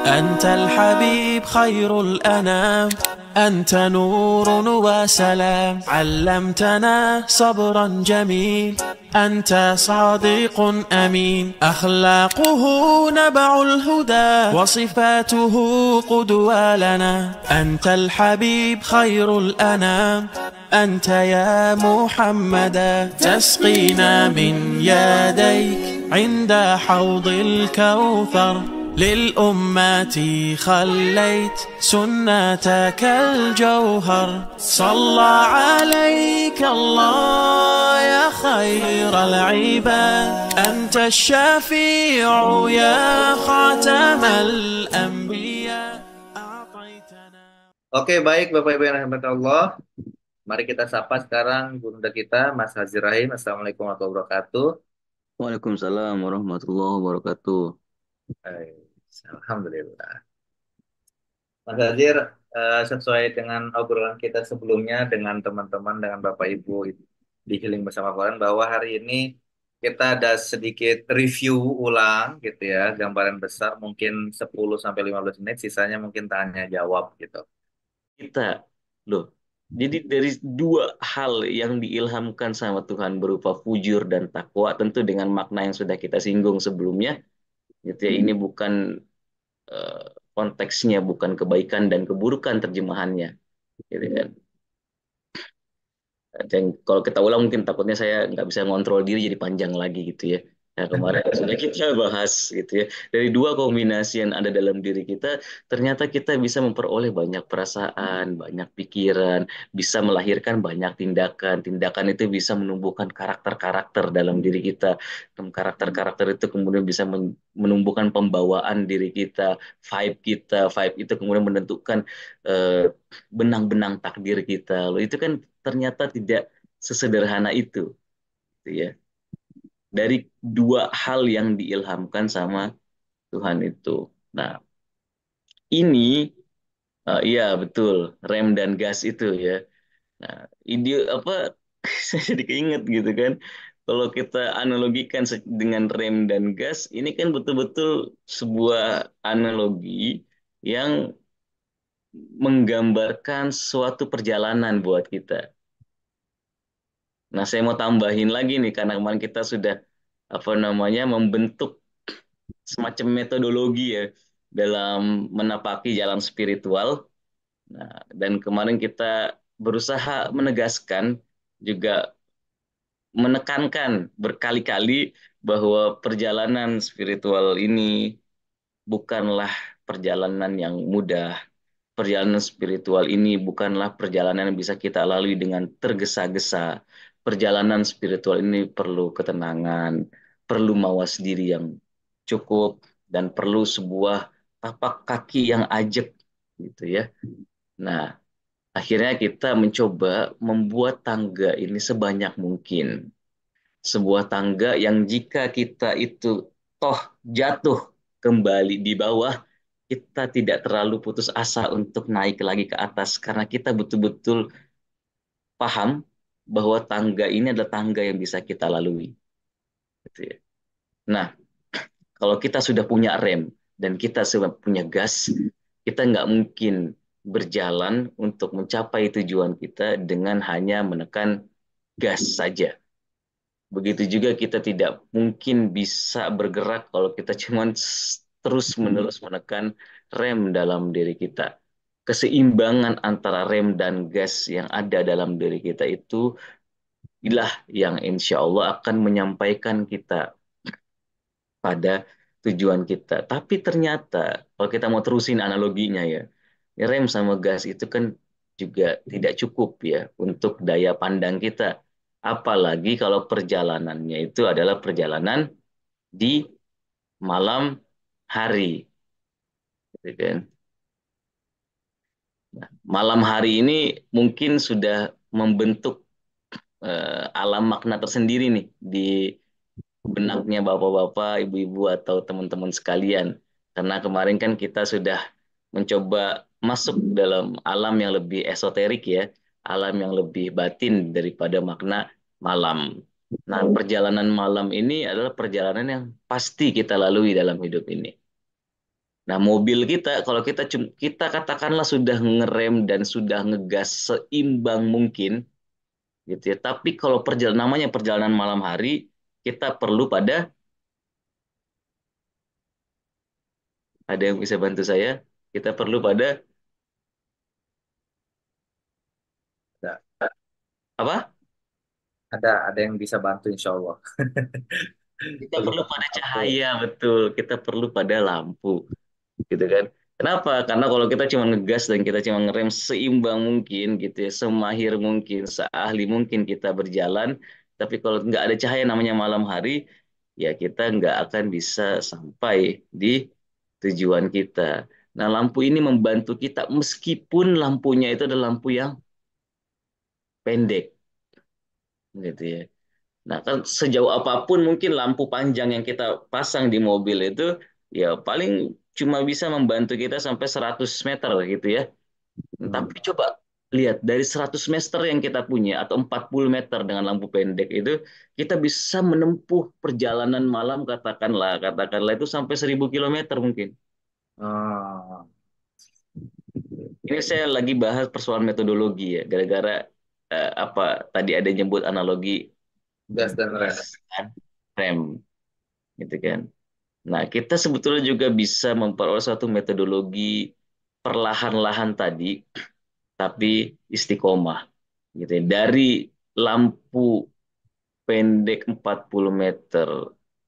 أنت الحبيب خير الأنام، أنت نور وسلام، علمتنا صبرا جميل، أنت صادق أمين، أخلاقه نبع الهدى وصفاته قدوة لنا. أنت الحبيب خير الأنام، أنت يا محمدا، تسقينا من يديك عند حوض الكوثر، للأمة خليت سنتك الجوهر، صلى عليك الله يا خير العباد، أنت الشفيع يا خاتم الأنبياء أعطيتنا. Oke, baik Bapak Ibu yang dirahmati Allah. Mari kita sapa sekarang Bunda kita, Mas Hazir Rahim. Assalamualaikum warahmatullahi wabarakatuh. Waalaikumsalam warahmatullahi wabarakatuh. Hai, Alhamdulillah. Mas Hazir, sesuai dengan obrolan kita sebelumnya dengan teman-teman, dengan Bapak Ibu di Healing Bersama Quran, bahwa hari ini kita ada sedikit review ulang gitu ya, gambaran besar mungkin 10 sampai 15 menit, sisanya mungkin tanya jawab gitu. Kita, loh, jadi dari dua hal yang diilhamkan sama Tuhan berupa fujur dan takwa, tentu dengan makna yang sudah kita singgung sebelumnya, gitu ya. Ini bukan eh, konteksnya, bukan kebaikan dan keburukan terjemahannya, gitu kan. Dan kalau kita ulang mungkin takutnya saya nggak bisa ngontrol diri jadi panjang lagi gitu ya. Nah, kemarin sudah kita bahas gitu ya. Dari dua kombinasi yang ada dalam diri kita, ternyata kita bisa memperoleh banyak perasaan, banyak pikiran, bisa melahirkan banyak tindakan. Tindakan itu bisa menumbuhkan karakter-karakter dalam diri kita. Karakter-karakter itu kemudian bisa menumbuhkan pembawaan diri kita, vibe kita. Vibe itu kemudian menentukan eh, benang-benang takdir kita. Loh, itu kan ternyata tidak sesederhana itu, gitu ya. Dari dua hal yang diilhamkan sama Tuhan itu. Nah, ini iya betul, rem dan gas itu ya. Nah, ide apa saya jadi keinget gitu kan. Kalau kita analogikan dengan rem dan gas, ini kan betul-betul sebuah analogi yang menggambarkan suatu perjalanan buat kita. Nah, saya mau tambahin lagi nih karena kemarin kita sudah apa namanya membentuk semacam metodologi ya dalam menapaki jalan spiritual. Nah, dan kemarin kita berusaha menegaskan juga menekankan berkali-kali bahwa perjalanan spiritual ini bukanlah perjalanan yang mudah. Perjalanan spiritual ini bukanlah perjalanan yang bisa kita lalui dengan tergesa-gesa. Perjalanan spiritual ini perlu ketenangan, perlu mawas diri yang cukup, dan perlu sebuah tapak kaki yang ajak, gitu ya. Nah, akhirnya kita mencoba membuat tangga ini sebanyak mungkin. Sebuah tangga yang jika kita itu toh jatuh kembali di bawah, kita tidak terlalu putus asa untuk naik lagi ke atas karena kita betul-betul paham bahwa tangga ini adalah tangga yang bisa kita lalui. Gitu ya. Nah, kalau kita sudah punya rem dan kita sudah punya gas, kita nggak mungkin berjalan untuk mencapai tujuan kita dengan hanya menekan gas saja. Begitu juga kita tidak mungkin bisa bergerak kalau kita cuma terus-menerus menekan rem dalam diri kita. Keseimbangan antara rem dan gas yang ada dalam diri kita itu inilah yang insya Allah akan menyampaikan kita pada tujuan kita. Tapi ternyata kalau kita mau terusin analoginya ya, rem sama gas itu kan juga tidak cukup ya untuk daya pandang kita. Apalagi kalau perjalanannya itu adalah perjalanan di malam hari, gitu kan. Nah, malam hari ini mungkin sudah membentuk alam makna tersendiri nih di benaknya bapak-bapak, ibu-ibu atau teman-teman sekalian. Karena kemarin kan kita sudah mencoba masuk dalam alam yang lebih esoterik ya, alam yang lebih batin daripada makna malam. Nah, perjalanan malam ini adalah perjalanan yang pasti kita lalui dalam hidup ini. Nah, mobil kita kalau kita katakanlah sudah ngerem dan sudah ngegas seimbang mungkin gitu ya. Tapi kalau namanya perjalanan malam hari, kita perlu pada ada yang bisa bantu saya? Kita perlu pada Ada, apa? ada yang bisa bantu insya Allah. Kita Perlu perlu pada lampu. cahaya, betul. Kita perlu pada lampu, gitu kan? Kenapa? Karena kalau kita cuma ngegas dan kita cuma ngerem seimbang mungkin, gitu ya, semahir mungkin, seahli mungkin kita berjalan, tapi kalau nggak ada cahaya namanya malam hari, ya kita nggak akan bisa sampai di tujuan kita. Nah, lampu ini membantu kita meskipun lampunya itu adalah lampu yang pendek, gitu ya. Nah, kan sejauh apapun mungkin lampu panjang yang kita pasang di mobil itu ya paling cuma bisa membantu kita sampai 100 meter gitu ya. Hmm. Tapi coba lihat dari 100 meter yang kita punya atau 40 meter dengan lampu pendek itu kita bisa menempuh perjalanan malam katakanlah itu sampai 1.000 kilometer mungkin. Oh, Ini saya lagi bahas persoalan metodologi ya gara-gara apa tadi ada nyebut analogi gas dan gas rem. dan rem gitu kan. Nah, kita sebetulnya juga bisa memperoleh suatu metodologi perlahan-lahan tadi, tapi istiqomah, gitu ya. Dari lampu pendek 40 meter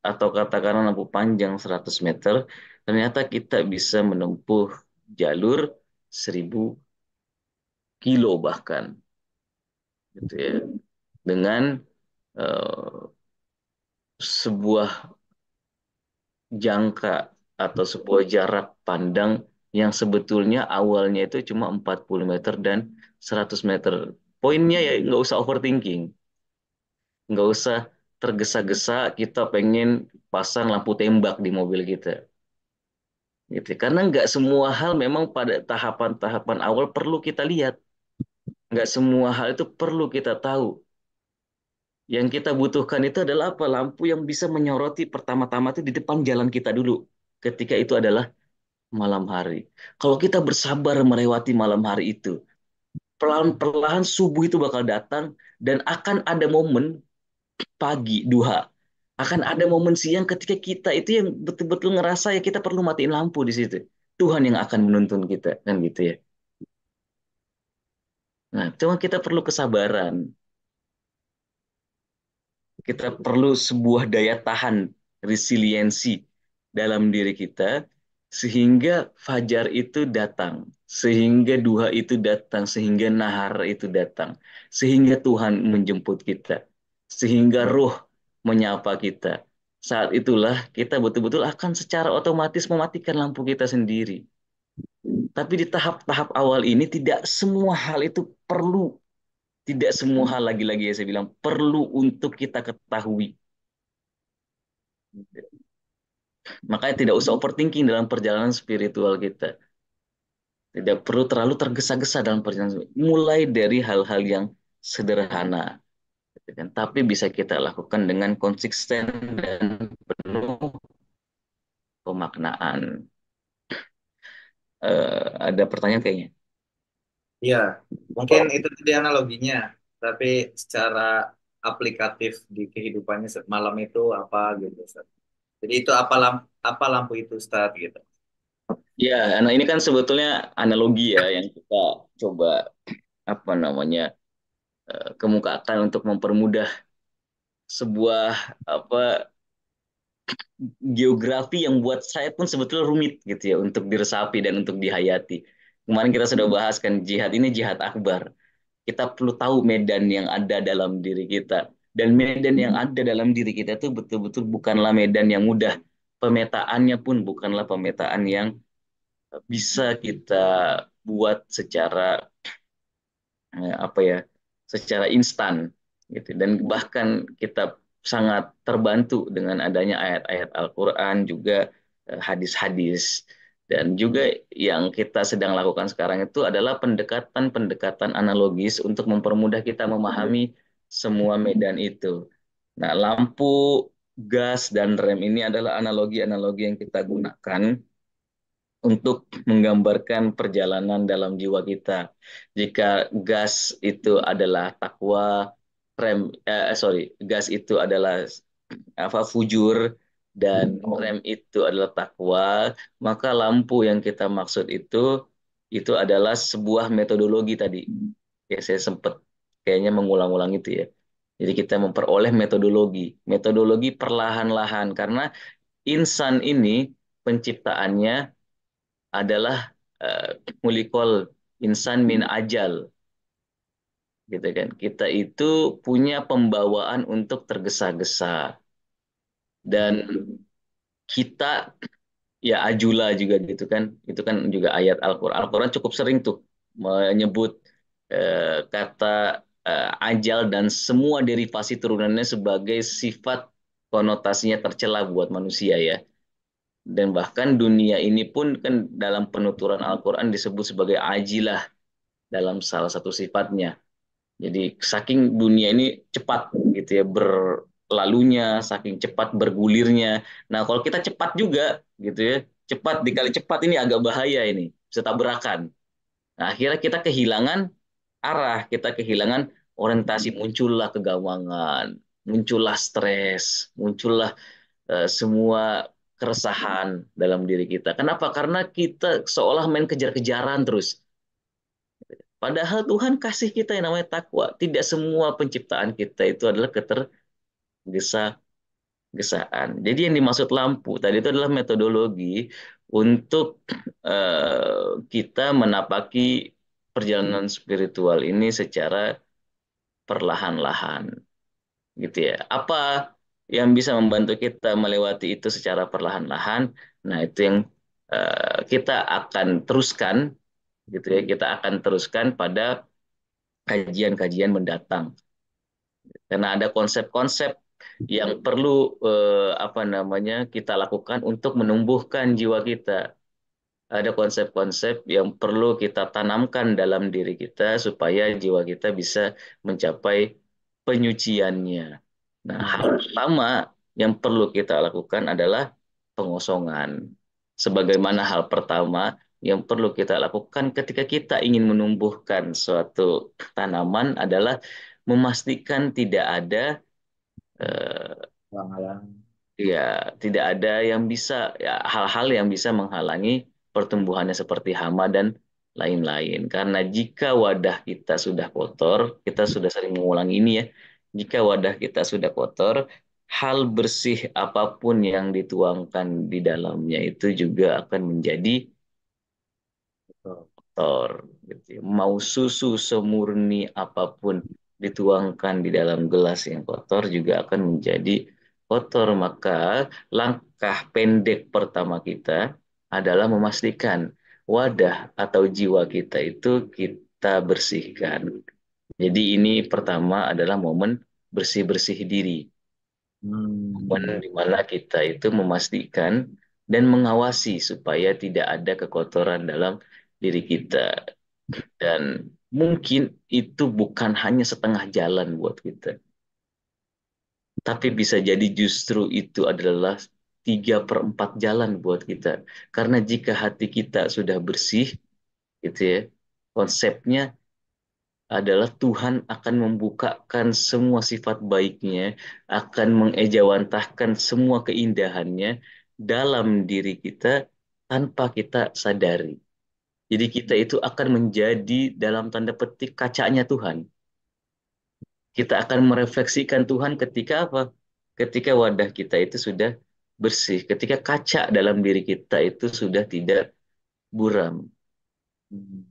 atau katakanlah lampu panjang 100 meter, ternyata kita bisa menempuh jalur 1.000 kilo bahkan, gitu ya. Dengan eh, sebuah jangka atau sebuah jarak pandang yang sebetulnya awalnya itu cuma 40 meter dan 100 meter. Poinnya ya nggak usah overthinking, nggak usah tergesa-gesa kita pengen pasang lampu tembak di mobil kita. Gitu. Karena nggak semua hal memang pada tahapan-tahapan awal perlu kita lihat. Nggak semua hal itu perlu kita tahu. Yang kita butuhkan itu adalah apa? Lampu yang bisa menyoroti pertama-tama itu di depan jalan kita dulu. Ketika itu adalah malam hari. Kalau kita bersabar melewati malam hari itu, perlahan-perlahan subuh itu bakal datang dan akan ada momen pagi, duha. Akan ada momen siang ketika kita itu yang betul-betul ngerasa ya kita perlu matiin lampu di situ. Tuhan yang akan menuntun kita, kan gitu ya. Nah, cuma kita perlu kesabaran. Kita perlu sebuah daya tahan, resiliensi dalam diri kita, sehingga fajar itu datang, sehingga duha itu datang, sehingga nahar itu datang, sehingga Tuhan menjemput kita, sehingga roh menyapa kita. Saat itulah kita betul-betul akan secara otomatis mematikan lampu kita sendiri. Tapi di tahap-tahap awal ini tidak semua hal itu perlu, tidak semua hal lagi-lagi ya saya bilang perlu untuk kita ketahui. Makanya tidak usah overthinking dalam perjalanan spiritual kita. Tidak perlu terlalu tergesa-gesa dalam perjalanan. Mulai dari hal-hal yang sederhana, gitu kan. Tapi bisa kita lakukan dengan konsisten dan penuh pemaknaan. Ada pertanyaan kayaknya. Iya, mungkin itu tadi analoginya, tapi secara aplikatif di kehidupannya malam itu apa gitu, Ustaz. Jadi itu apa lampu itu, Ustaz gitu. Ya, nah ini kan sebetulnya analogi ya yang kita coba apa namanya kemukakan untuk mempermudah sebuah apa geografi yang buat saya pun sebetulnya rumit gitu ya untuk diresapi dan untuk dihayati. Kemarin kita sudah bahas kan jihad ini jihad akbar. Kita perlu tahu medan yang ada dalam diri kita. Dan medan yang ada dalam diri kita itu betul-betul bukanlah medan yang mudah. Pemetaannya pun bukanlah pemetaan yang bisa kita buat secara apa ya secara instan gitu dan bahkan kita sangat terbantu dengan adanya ayat-ayat Al-Qur'an juga hadis-hadis dan juga yang kita sedang lakukan sekarang itu adalah pendekatan-pendekatan analogis untuk mempermudah kita memahami semua medan itu. Nah, lampu, gas dan rem ini adalah analogi-analogi yang kita gunakan untuk menggambarkan perjalanan dalam jiwa kita. Jika gas itu adalah takwa, gas itu adalah fujur, dan rem itu adalah takwa, maka lampu yang kita maksud itu adalah sebuah metodologi tadi. Ya, saya sempat kayaknya mengulang-ulang itu ya. Jadi kita memperoleh metodologi, metodologi perlahan-lahan karena insan ini penciptaannya adalah mulikol insan min ajal, gitu kan. Kita itu punya pembawaan untuk tergesa-gesa, dan kita ya ajula juga gitu kan. Itu kan juga ayat Al-Qur'an. Al-Qur'an cukup sering tuh menyebut kata ajal dan semua derivasi turunannya sebagai sifat konotasinya tercela buat manusia ya. Dan bahkan dunia ini pun kan dalam penuturan Al-Qur'an disebut sebagai ajilah dalam salah satu sifatnya. Jadi saking dunia ini cepat gitu ya berlalunya, saking cepat bergulirnya. Nah, kalau kita cepat juga gitu ya, cepat dikali cepat ini agak bahaya ini, bisa tabrakan. Nah, akhirnya kita kehilangan arah, kita kehilangan orientasi, muncullah kegawangan, muncullah stres, muncullah semua keresahan dalam diri kita. Kenapa? Karena kita seolah main kejar-kejaran terus. Padahal Tuhan kasih kita yang namanya takwa. Tidak semua penciptaan kita itu adalah ketergesa-gesaan. Jadi yang dimaksud lampu tadi itu adalah metodologi untuk kita menapaki perjalanan spiritual ini secara perlahan-lahan, gitu ya. Apa yang bisa membantu kita melewati itu secara perlahan-lahan? Nah, itu yang kita akan teruskan, gitu ya. Kita akan teruskan pada kajian-kajian mendatang. Karena ada konsep-konsep yang perlu apa namanya kita lakukan untuk menumbuhkan jiwa kita. Ada konsep-konsep yang perlu kita tanamkan dalam diri kita supaya jiwa kita bisa mencapai penyuciannya. Nah, hal pertama yang perlu kita lakukan adalah pengosongan. Sebagaimana hal pertama yang perlu kita lakukan ketika kita ingin menumbuhkan suatu tanaman adalah memastikan tidak ada eh, Halang-halang. ya, tidak ada yang bisa, ya, hal-hal yang bisa menghalangi pertumbuhannya seperti hama dan lain-lain. Karena jika wadah kita sudah kotor, kita sudah sering mengulangi ini ya, jika wadah kita sudah kotor, hal bersih apapun yang dituangkan di dalamnya itu juga akan menjadi Betul. kotor, gitu ya. Mau susu semurni apapun dituangkan di dalam gelas yang kotor juga akan menjadi kotor. Maka langkah pendek pertama kita adalah memastikan wadah atau jiwa kita itu kita bersihkan. Jadi ini pertama adalah momen bersih-bersih diri. Momen Oke. di mana kita itu memastikan dan mengawasi supaya tidak ada kekotoran dalam diri kita. Dan mungkin itu bukan hanya setengah jalan buat kita, tapi bisa jadi justru itu adalah 3/4 jalan buat kita. Karena jika hati kita sudah bersih, gitu ya, konsepnya adalah Tuhan akan membukakan semua sifat baiknya, akan mengejawantahkan semua keindahannya dalam diri kita tanpa kita sadari. Jadi kita itu akan menjadi dalam tanda petik kacanya Tuhan. Kita akan merefleksikan Tuhan ketika apa? Ketika wadah kita itu sudah bersih, ketika kaca dalam diri kita itu sudah tidak buram.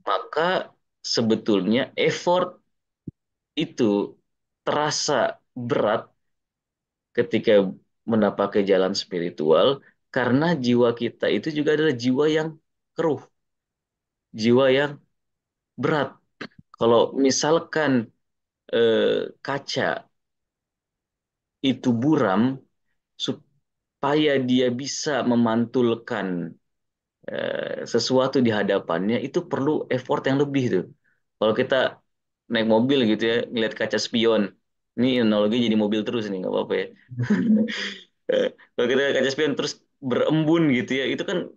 Maka sebetulnya effort itu terasa berat ketika menapaki jalan spiritual karena jiwa kita itu juga adalah jiwa yang keruh, jiwa yang berat. Kalau misalkan kaca itu buram, supaya dia bisa memantulkan sesuatu di hadapannya itu perlu effort yang lebih tuh. Kalau kita naik mobil gitu ya, ngeliat kaca spion, ini analogi jadi mobil terus nih nggak apa-apa ya. Kalau kita lihat kaca spion terus berembun gitu ya, itu kan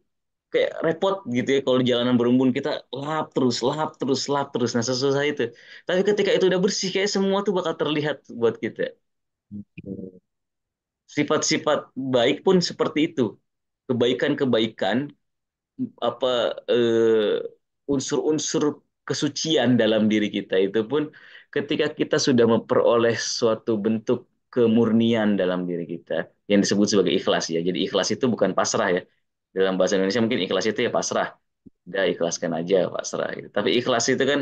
kayak repot gitu ya kalau di jalanan berlumpur kita lap terus, lap terus. Nah, sesusah itu. Tapi ketika itu udah bersih, kayak semua tuh bakal terlihat buat kita. Sifat-sifat baik pun seperti itu. Kebaikan-kebaikan apa unsur-unsur kesucian dalam diri kita itu pun ketika kita sudah memperoleh suatu bentuk kemurnian dalam diri kita yang disebut sebagai ikhlas ya. Jadi ikhlas itu bukan pasrah ya. Dalam bahasa Indonesia mungkin ikhlas itu ya pasrah. Udah ikhlaskan aja pasrah gitu. Tapi ikhlas itu kan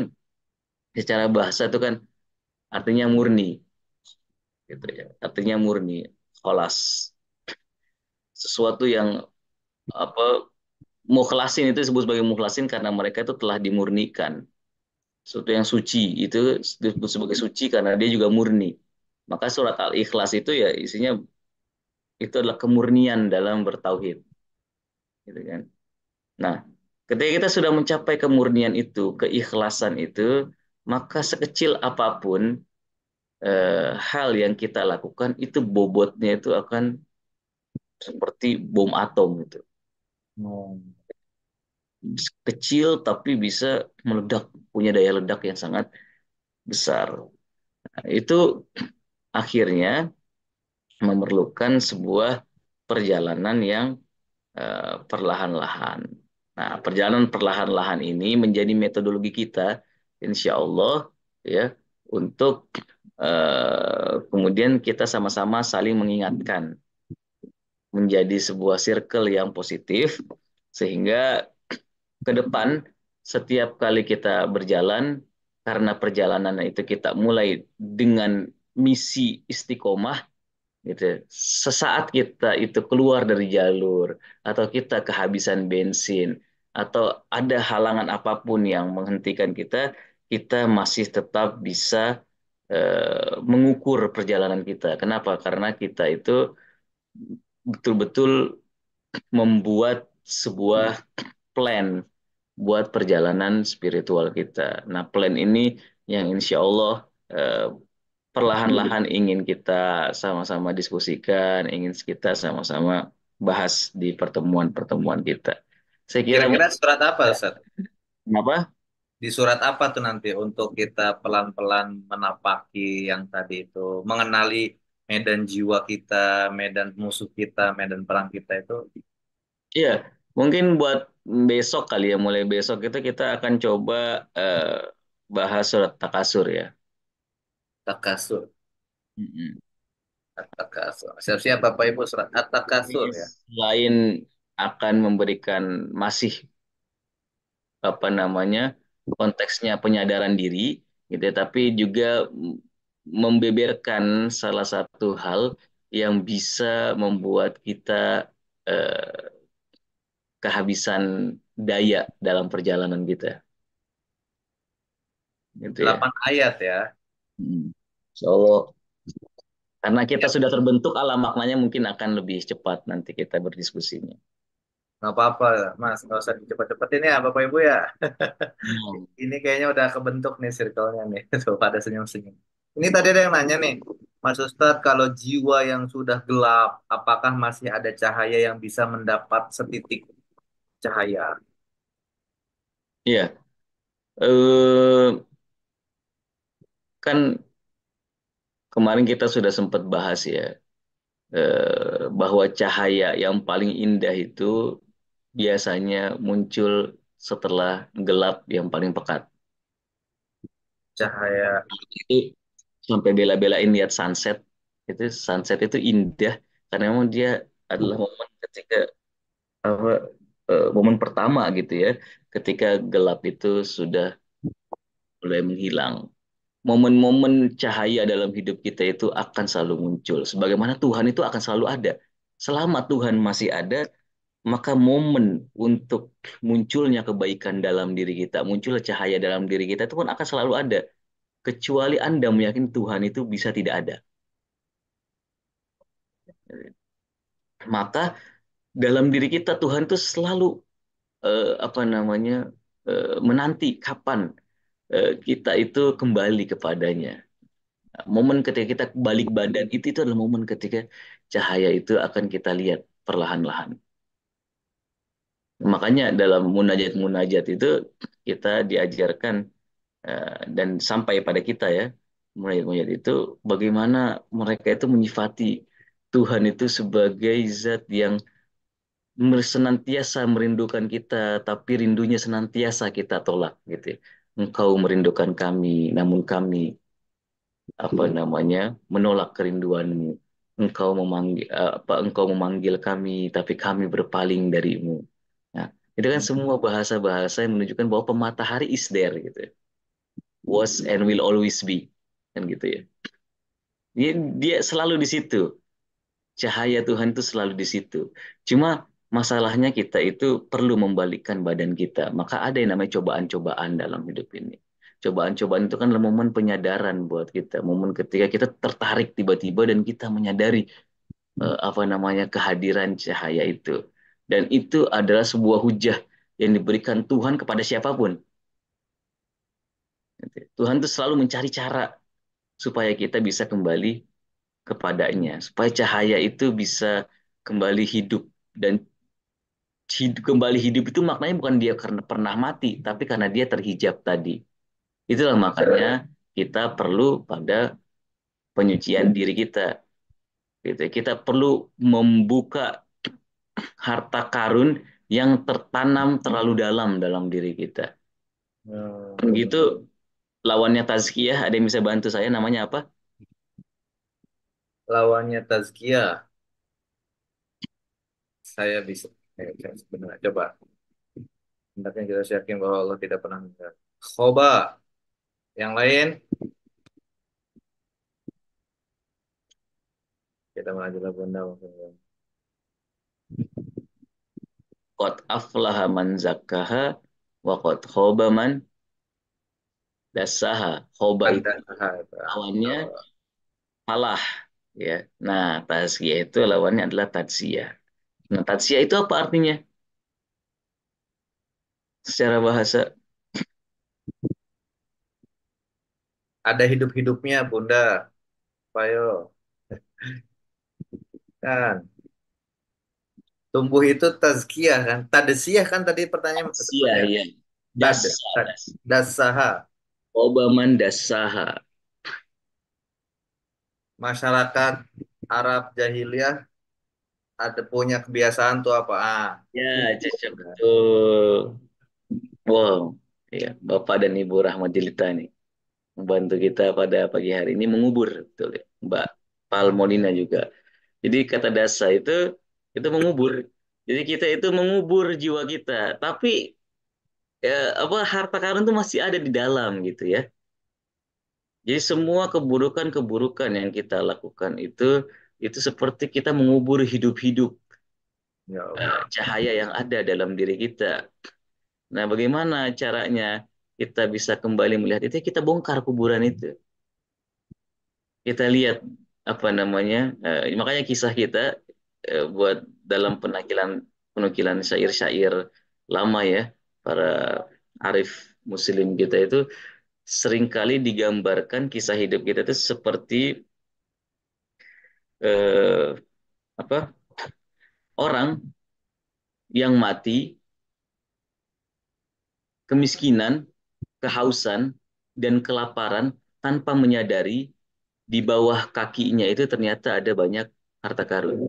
secara bahasa itu kan artinya murni gitu ya. Artinya murni, kholas. Sesuatu yang apa mukhlasin itu disebut sebagai mukhlasin karena mereka itu telah dimurnikan. Sesuatu yang suci itu disebut sebagai suci karena dia juga murni. Maka surat Al-Ikhlas itu ya isinya itu adalah kemurnian dalam bertauhid, gitu kan. Nah, ketika kita sudah mencapai kemurnian itu, keikhlasan itu, maka sekecil apapun hal yang kita lakukan itu bobotnya itu akan seperti bom atom gitu. Oh. Kecil tapi bisa meledak, punya daya ledak yang sangat besar. Nah, itu akhirnya memerlukan sebuah perjalanan yang perlahan-lahan. Nah, perjalanan perlahan-lahan ini menjadi metodologi kita, insya Allah, ya, untuk kemudian kita sama-sama saling mengingatkan, menjadi sebuah circle yang positif, sehingga ke depan setiap kali kita berjalan, karena perjalanan itu kita mulai dengan misi istiqomah, gitu. Sesaat kita itu keluar dari jalur atau kita kehabisan bensin atau ada halangan apapun yang menghentikan kita, kita masih tetap bisa mengukur perjalanan kita. Kenapa? Karena kita itu betul-betul membuat sebuah plan buat perjalanan spiritual kita. Nah, plan ini yang insya Allah eh, perlahan-lahan ingin kita sama-sama diskusikan, ingin kita sama-sama bahas di pertemuan-pertemuan kita. Saya kira Kira-kira surat apa, Ustaz? kenapa? Di surat apa tuh nanti untuk kita pelan-pelan menapaki yang tadi itu, mengenali medan jiwa kita, medan musuh kita, medan perang kita itu Iya, mungkin buat besok kali ya, mulai besok itu kita akan coba bahas surat Takasur ya. takasur, Mm-mm. at-takasur. Siap-siap Bapak Ibu surat at-takasur Ini ya. selain akan memberikan masih apa namanya konteksnya penyadaran diri gitu ya, tapi juga membeberkan salah satu hal yang bisa membuat kita eh, kehabisan daya dalam perjalanan kita gitu ya. 8 ayat ya. So karena kita Ya, sudah terbentuk alam maknanya mungkin akan lebih cepat nanti kita berdiskusinya. nggak apa-apa, Mas. Nggak usah dicepet-cepetin ya, Bapak Ibu ya. Hmm. Ini kayaknya udah kebentuk nih circle-nya nih. Tuh, pada senyum-senyum. Ini tadi ada yang nanya nih, Mas Ustadz, kalau jiwa yang sudah gelap, apakah masih ada cahaya yang bisa mendapat setitik cahaya? Iya, eh, kan kemarin kita sudah sempat bahas ya bahwa cahaya yang paling indah itu biasanya muncul setelah gelap yang paling pekat. Cahaya Itu sampai bela-belain lihat sunset. Itu sunset itu indah karena memang dia adalah momen ketika apa momen pertama gitu ya, ketika gelap itu sudah mulai menghilang. Momen-momen cahaya dalam hidup kita itu akan selalu muncul. Sebagaimana Tuhan itu akan selalu ada. Selama Tuhan masih ada, maka momen untuk munculnya kebaikan dalam diri kita, munculnya cahaya dalam diri kita itu pun akan selalu ada. Kecuali Anda meyakini Tuhan itu bisa tidak ada. Maka dalam diri kita Tuhan itu selalu apa namanya menanti kapan kita itu kembali kepadanya. Momen ketika kita balik badan itu adalah momen ketika cahaya itu akan kita lihat perlahan-lahan. Makanya dalam munajat-munajat itu kita diajarkan dan sampai pada kita ya, munajat-munajat itu bagaimana mereka itu menyifati Tuhan itu sebagai zat yang senantiasa merindukan kita, tapi rindunya senantiasa kita tolak gitu ya. Engkau merindukan kami, namun kami apa namanya menolak kerinduanmu. Engkau memanggil kami, tapi kami berpaling darimu. Nah, itu kan semua bahasa-bahasa yang menunjukkan bahwa pematahari is there gitu ya. Was and will always be kan gitu ya. Dia selalu di situ. Cahaya Tuhan itu selalu di situ. Cuma masalahnya kita itu perlu membalikkan badan kita. Maka ada yang namanya cobaan-cobaan dalam hidup ini. Cobaan-cobaan itu kan adalah momen penyadaran buat kita. Momen ketika kita tertarik tiba-tiba dan kita menyadari apa namanya kehadiran cahaya itu. Dan itu adalah sebuah hujah yang diberikan Tuhan kepada siapapun. Tuhan itu selalu mencari cara supaya kita bisa kembali kepadanya, supaya cahaya itu bisa kembali hidup dan kembali hidup itu maknanya bukan dia karena pernah mati, tapi karena dia terhijab tadi. Itulah makanya kita perlu pada penyucian diri kita. Gitu. Kita perlu membuka harta karun yang tertanam terlalu dalam dalam diri kita. Hmm. Gitu lawannya tazkiyah, ada yang bisa bantu saya namanya apa? Lawannya tazkiyah, saya bisa. Saya sebenarnya coba. Hendaknya kita yakin bahwa Allah tidak pernah meninggal. Khoba, yang lain kita melanjutkan bunda. Qad aflaha man zakkaha wa qad khaba man dassaha. Khoba Ada itu lawannya falah ya. Nah, tazkiyah itu lawannya adalah tatsiyah. Nah, tatsiyah itu apa artinya? Secara bahasa ada hidup-hidupnya bunda. Ayo kan. Tumbuh itu tazkiyah kan. Tadesiyah kan tadi pertanyaan tatsiyah sebenarnya. ya. Tad, Dassa, tad, das. dasaha. Khoba man dassaha. Masyarakat Arab jahiliyah ada punya kebiasaan tuh apa? Ya, Kubur. cocok betul. Wow. Ya, Bapak dan Ibu Rahmat Jelita nih membantu kita pada pagi hari ini mengubur betul ya. Mbak Palmonina juga. Jadi kata dasa itu mengubur. Jadi kita itu mengubur jiwa kita, tapi apa harta karun itu masih ada di dalam gitu ya. Jadi semua keburukan-keburukan yang kita lakukan itu seperti kita mengubur hidup-hidup Ya Allah. cahaya yang ada dalam diri kita. Nah, bagaimana caranya kita bisa kembali melihat itu? Kita bongkar kuburan itu. Kita lihat apa namanya, makanya kisah kita buat dalam penukilan syair-syair lama ya, para arif muslim kita itu seringkali digambarkan kisah hidup kita itu seperti eh, apa orang yang mati, kemiskinan, kehausan, dan kelaparan tanpa menyadari di bawah kakinya itu ternyata ada banyak harta karun.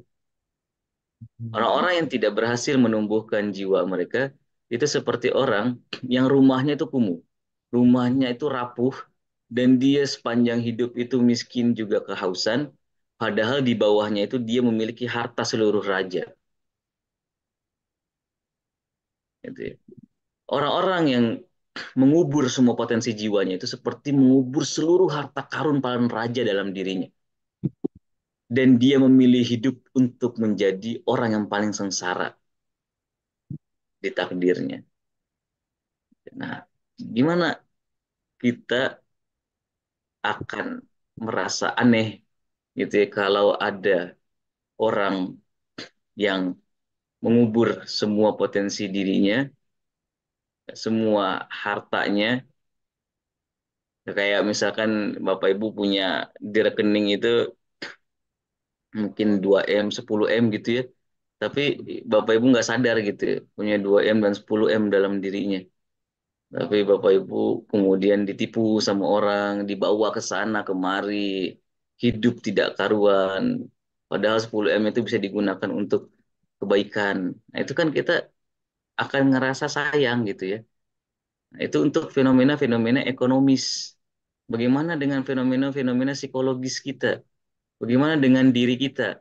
Orang-orang yang tidak berhasil menumbuhkan jiwa mereka itu seperti orang yang rumahnya itu kumuh, rumahnya itu rapuh, dan dia sepanjang hidup itu miskin juga kehausan, padahal di bawahnya itu dia memiliki harta seluruh raja. Gitu ya. Orang-orang yang mengubur semua potensi jiwanya itu seperti mengubur seluruh harta karun para raja dalam dirinya. Dan dia memilih hidup untuk menjadi orang yang paling sengsara di takdirnya. Nah, gimana kita akan merasa aneh gitu ya kalau ada orang yang mengubur semua potensi dirinya, semua hartanya, kayak misalkan Bapak Ibu punya di rekening itu mungkin 2 M, 10 M gitu ya. tapi Bapak Ibu nggak sadar gitu ya, punya 2M dan 10M dalam dirinya. Tapi Bapak Ibu kemudian ditipu sama orang, dibawa ke sana kemari, hidup tidak karuan. Padahal 10M itu bisa digunakan untuk kebaikan. Nah, itu kan kita akan ngerasa sayang gitu ya. Nah, itu untuk fenomena-fenomena ekonomis. Bagaimana dengan fenomena-fenomena psikologis kita? Bagaimana dengan diri kita?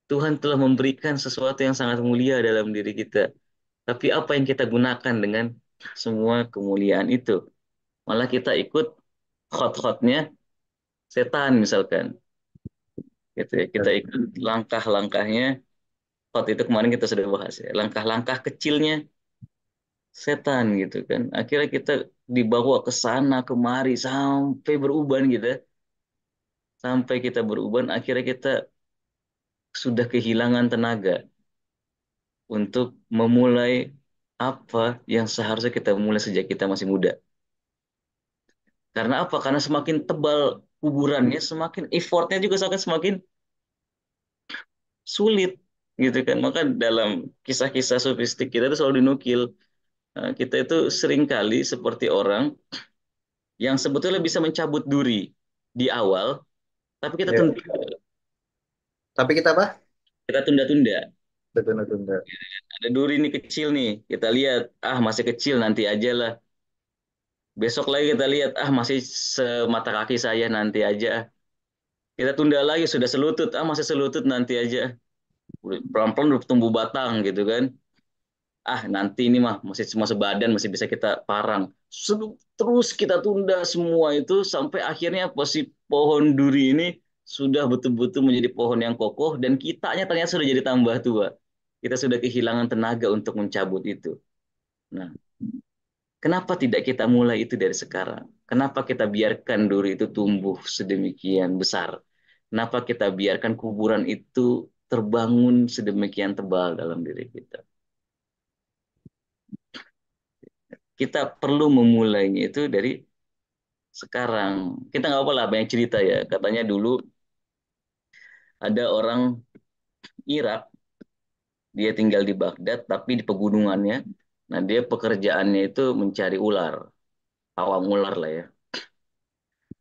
Tuhan telah memberikan sesuatu yang sangat mulia dalam diri kita. Tapi apa yang kita gunakan dengan semua kemuliaan itu? Malah kita ikut hot-hotnya setan misalkan. Gitu ya. Kita ikut langkah-langkahnya. Hot itu kemarin kita sudah bahas ya. Langkah-langkah kecilnya setan gitu kan. Akhirnya kita dibawa ke sana kemari sampai beruban gitu. Sampai kita beruban, akhirnya kita sudah kehilangan tenaga untuk memulai apa yang seharusnya kita mulai sejak kita masih muda. Karena apa? Karena semakin tebal kuburannya, semakin effortnya juga semakin sulit gitu kan. Maka dalam kisah-kisah sofistik kita itu selalu dinukil. Kita itu seringkali seperti orang yang sebetulnya bisa mencabut duri di awal, tapi Ya. Tapi kita apa? kita tunda-tunda. Tunda-tunda. Ada duri nih kecil nih, kita lihat, ah masih kecil nanti aja lah. Besok lagi kita lihat, ah masih semata kaki saya nanti aja. Kita tunda lagi, sudah selutut, ah masih selutut nanti aja. Pelan-pelan udah tumbuh batang gitu kan. Ah nanti ini mah masih cuma sebadan, masih bisa kita parang. Terus kita tunda semua itu sampai akhirnya apa sih pohon duri ini sudah betul-betul menjadi pohon yang kokoh dan kitanya ternyata sudah jadi tambah tua. Kita sudah kehilangan tenaga untuk mencabut itu. Nah, kenapa tidak kita mulai itu dari sekarang? Kenapa kita biarkan duri itu tumbuh sedemikian besar? Kenapa kita biarkan kuburan itu terbangun sedemikian tebal dalam diri kita? Kita perlu memulainya itu dari sekarang. Kita nggak apa-apa lah banyak cerita ya. Katanya dulu ada orang Irak, dia tinggal di Baghdad tapi di pegunungannya. Nah, dia pekerjaannya itu mencari ular, pawang ular lah ya.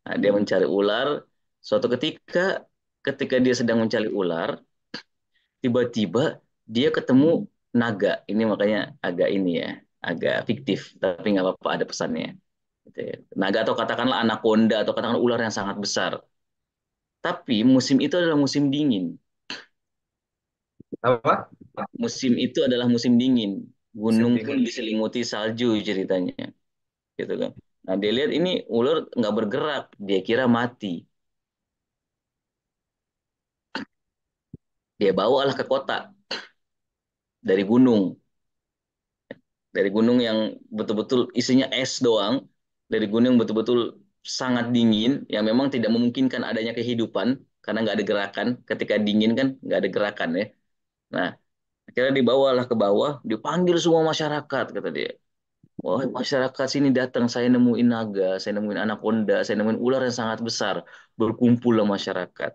Nah, dia mencari ular. Suatu ketika, ketika dia sedang mencari ular, tiba-tiba dia ketemu naga. Ini makanya agak ini ya, agak fiktif, tapi nggak apa-apa ada pesannya. Gitu ya. Naga atau katakanlah anaconda atau katakanlah ular yang sangat besar. Tapi musim itu adalah musim dingin. Apa? Musim itu adalah musim dingin. Musim Gunung pun dingin. diselimuti salju ceritanya, gitu kan. Nah dia lihat ini ular nggak bergerak, dia kira mati. Dia bawalah ke kota dari gunung yang betul-betul isinya es doang, dari gunung yang betul-betul sangat dingin, yang memang tidak memungkinkan adanya kehidupan karena nggak ada gerakan. Ketika dingin kan nggak ada gerakan ya. Nah akhirnya dibawalah ke bawah, dipanggil semua masyarakat kata dia. Wah, masyarakat sini datang, saya nemuin naga, saya nemuin anaconda, saya nemuin ular yang sangat besar. Berkumpullah masyarakat.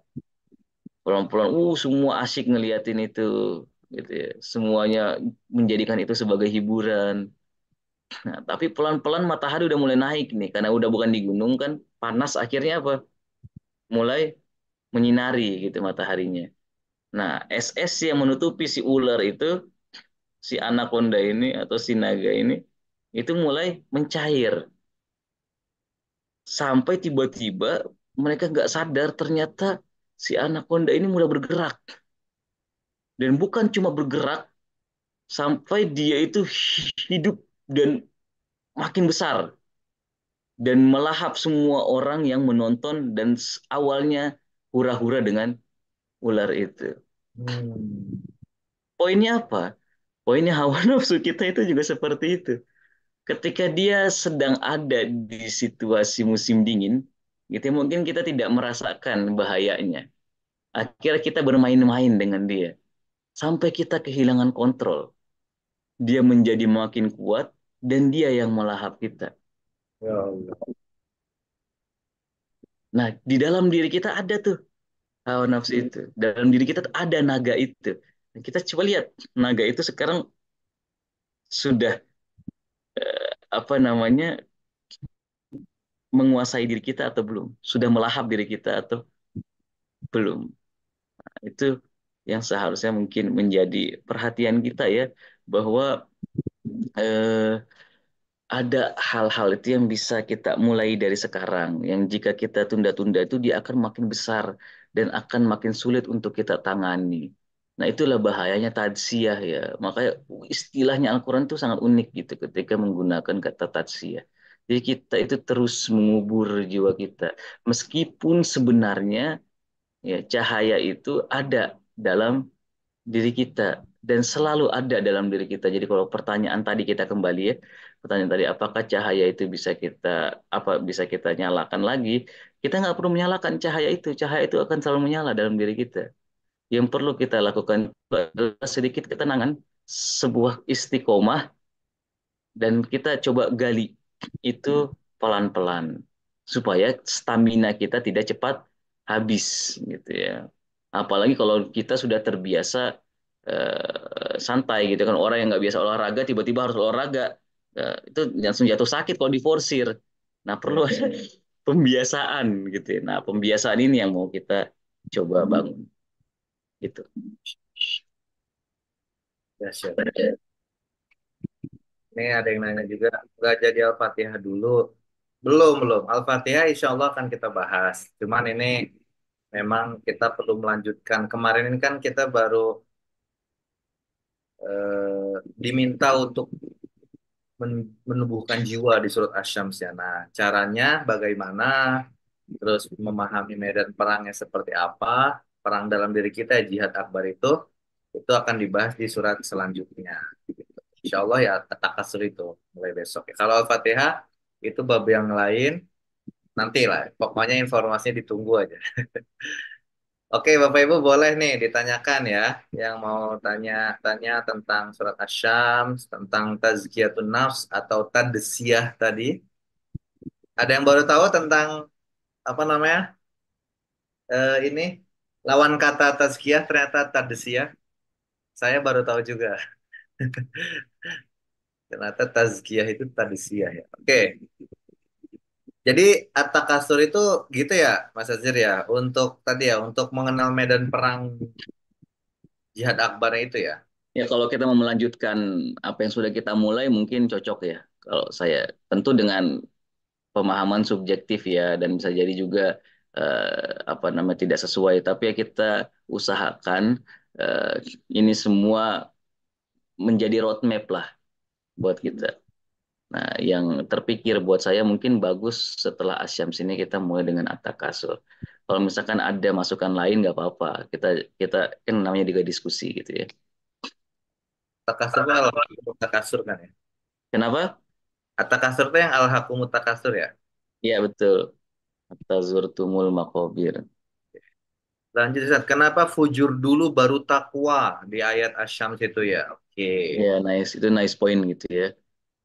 Pelan-pelan, semua asyik ngeliatin itu, gitu ya. Semuanya menjadikan itu sebagai hiburan. Nah, tapi pelan-pelan matahari udah mulai naik nih, karena udah bukan di gunung kan, panas akhirnya apa? Mulai menyinari gitu mataharinya. Nah, es-es yang menutupi si ular itu, si anaconda ini atau si naga ini, itu mulai mencair. Sampai tiba-tiba mereka nggak sadar ternyata si anaconda ini mulai bergerak. Dan bukan cuma bergerak, sampai dia itu hidup dan makin besar. Dan melahap semua orang yang menonton dan awalnya hura-hura dengan ular itu. Hmm. Poinnya apa? Poinnya hawa nafsu kita itu juga seperti itu. Ketika dia sedang ada di situasi musim dingin, gitu ya, mungkin kita tidak merasakan bahayanya. Akhirnya kita bermain-main dengan dia. Sampai kita kehilangan kontrol. Dia menjadi makin kuat dan dia yang melahap kita. Ya Allah. Nah, di dalam diri kita ada tuh hawa nafsu itu. Dalam diri kita tuh ada naga itu. Kita coba lihat naga itu sekarang sudah apa namanya menguasai diri kita atau belum, sudah melahap diri kita atau belum. Itu yang seharusnya mungkin menjadi perhatian kita ya, bahwa eh, ada hal-hal itu yang bisa kita mulai dari sekarang, yang jika kita tunda-tunda itu dia akan makin besar dan akan makin sulit untuk kita tangani. Nah, itulah bahayanya tadsiyah ya. Makanya istilahnya Al-Quran itu sangat unik gitu ketika menggunakan kata tadsiyah. Jadi kita itu terus mengubur jiwa kita. Meskipun sebenarnya ya cahaya itu ada dalam diri kita dan selalu ada dalam diri kita. Jadi kalau pertanyaan tadi kita kembali ya, pertanyaan tadi apakah cahaya itu bisa kita nyalakan lagi? Kita nggak perlu menyalakan cahaya itu. Cahaya itu akan selalu menyala dalam diri kita. Yang perlu kita lakukan adalah sedikit ketenangan, sebuah istiqomah, dan kita coba gali itu pelan-pelan supaya stamina kita tidak cepat habis gitu ya. Apalagi kalau kita sudah terbiasa santai gitu kan, orang yang nggak biasa olahraga tiba-tiba harus olahraga. Itu langsung jatuh sakit kalau diforsir. Nah, perlu Ya, ada pembiasaan gitu ya. Nah, pembiasaan ini yang mau kita coba bangun gitu. ya, siap. Ini ada yang nanya juga, nggak jadi Al-Fatihah dulu. Belum, belum. Al-Fatihah insya Allah akan kita bahas. Cuman ini memang kita perlu melanjutkan. Kemarin ini kan kita baru diminta untuk menumbuhkan jiwa di surat Asy-Syams ya. Nah, caranya bagaimana, terus memahami medan perangnya seperti apa, perang dalam diri kita, jihad akbar itu akan dibahas di surat selanjutnya. Insya Allah ya takasur itu mulai besok. Ya. Kalau Al-Fatihah itu bab yang lain, nanti lah. Pokoknya informasinya ditunggu aja. Oke, Bapak Ibu boleh nih ditanyakan ya. Yang mau tanya-tanya tentang surat Asy-Syams, tentang tazkiyatun nafs atau tadsiyah tadi. Ada yang baru tahu tentang apa namanya? Ini lawan kata tazkiyah ternyata tadsiyah. Saya baru tahu juga. Ternyata tazkiyah itu tadsiyah ya. Oke. Jadi at-takasur itu gitu ya, Mas Azir ya. Untuk tadi ya, untuk mengenal medan perang jihad akbar itu ya. Ya, kalau kita mau melanjutkan apa yang sudah kita mulai, mungkin cocok ya. Kalau saya tentu dengan pemahaman subjektif ya, dan bisa jadi juga apa namanya tidak sesuai. Tapi ya kita usahakan eh, ini semua menjadi roadmap lah buat kita. Nah, yang terpikir buat saya mungkin bagus setelah Asyams ini kita mulai dengan At-Takasur. Kalau misalkan ada masukan lain nggak apa-apa. Kita kita kan namanya juga diskusi gitu ya. Takasur itu al takasur kan ya. Kenapa? At-takasur itu yang al-hakumut takasur ya. Iya betul. Tazurtumul makobir. Lanjut Ustaz, kenapa fujur dulu baru takwa di ayat Asy-Syams itu ya? Oke. Ya, nice. Itu nice point gitu ya.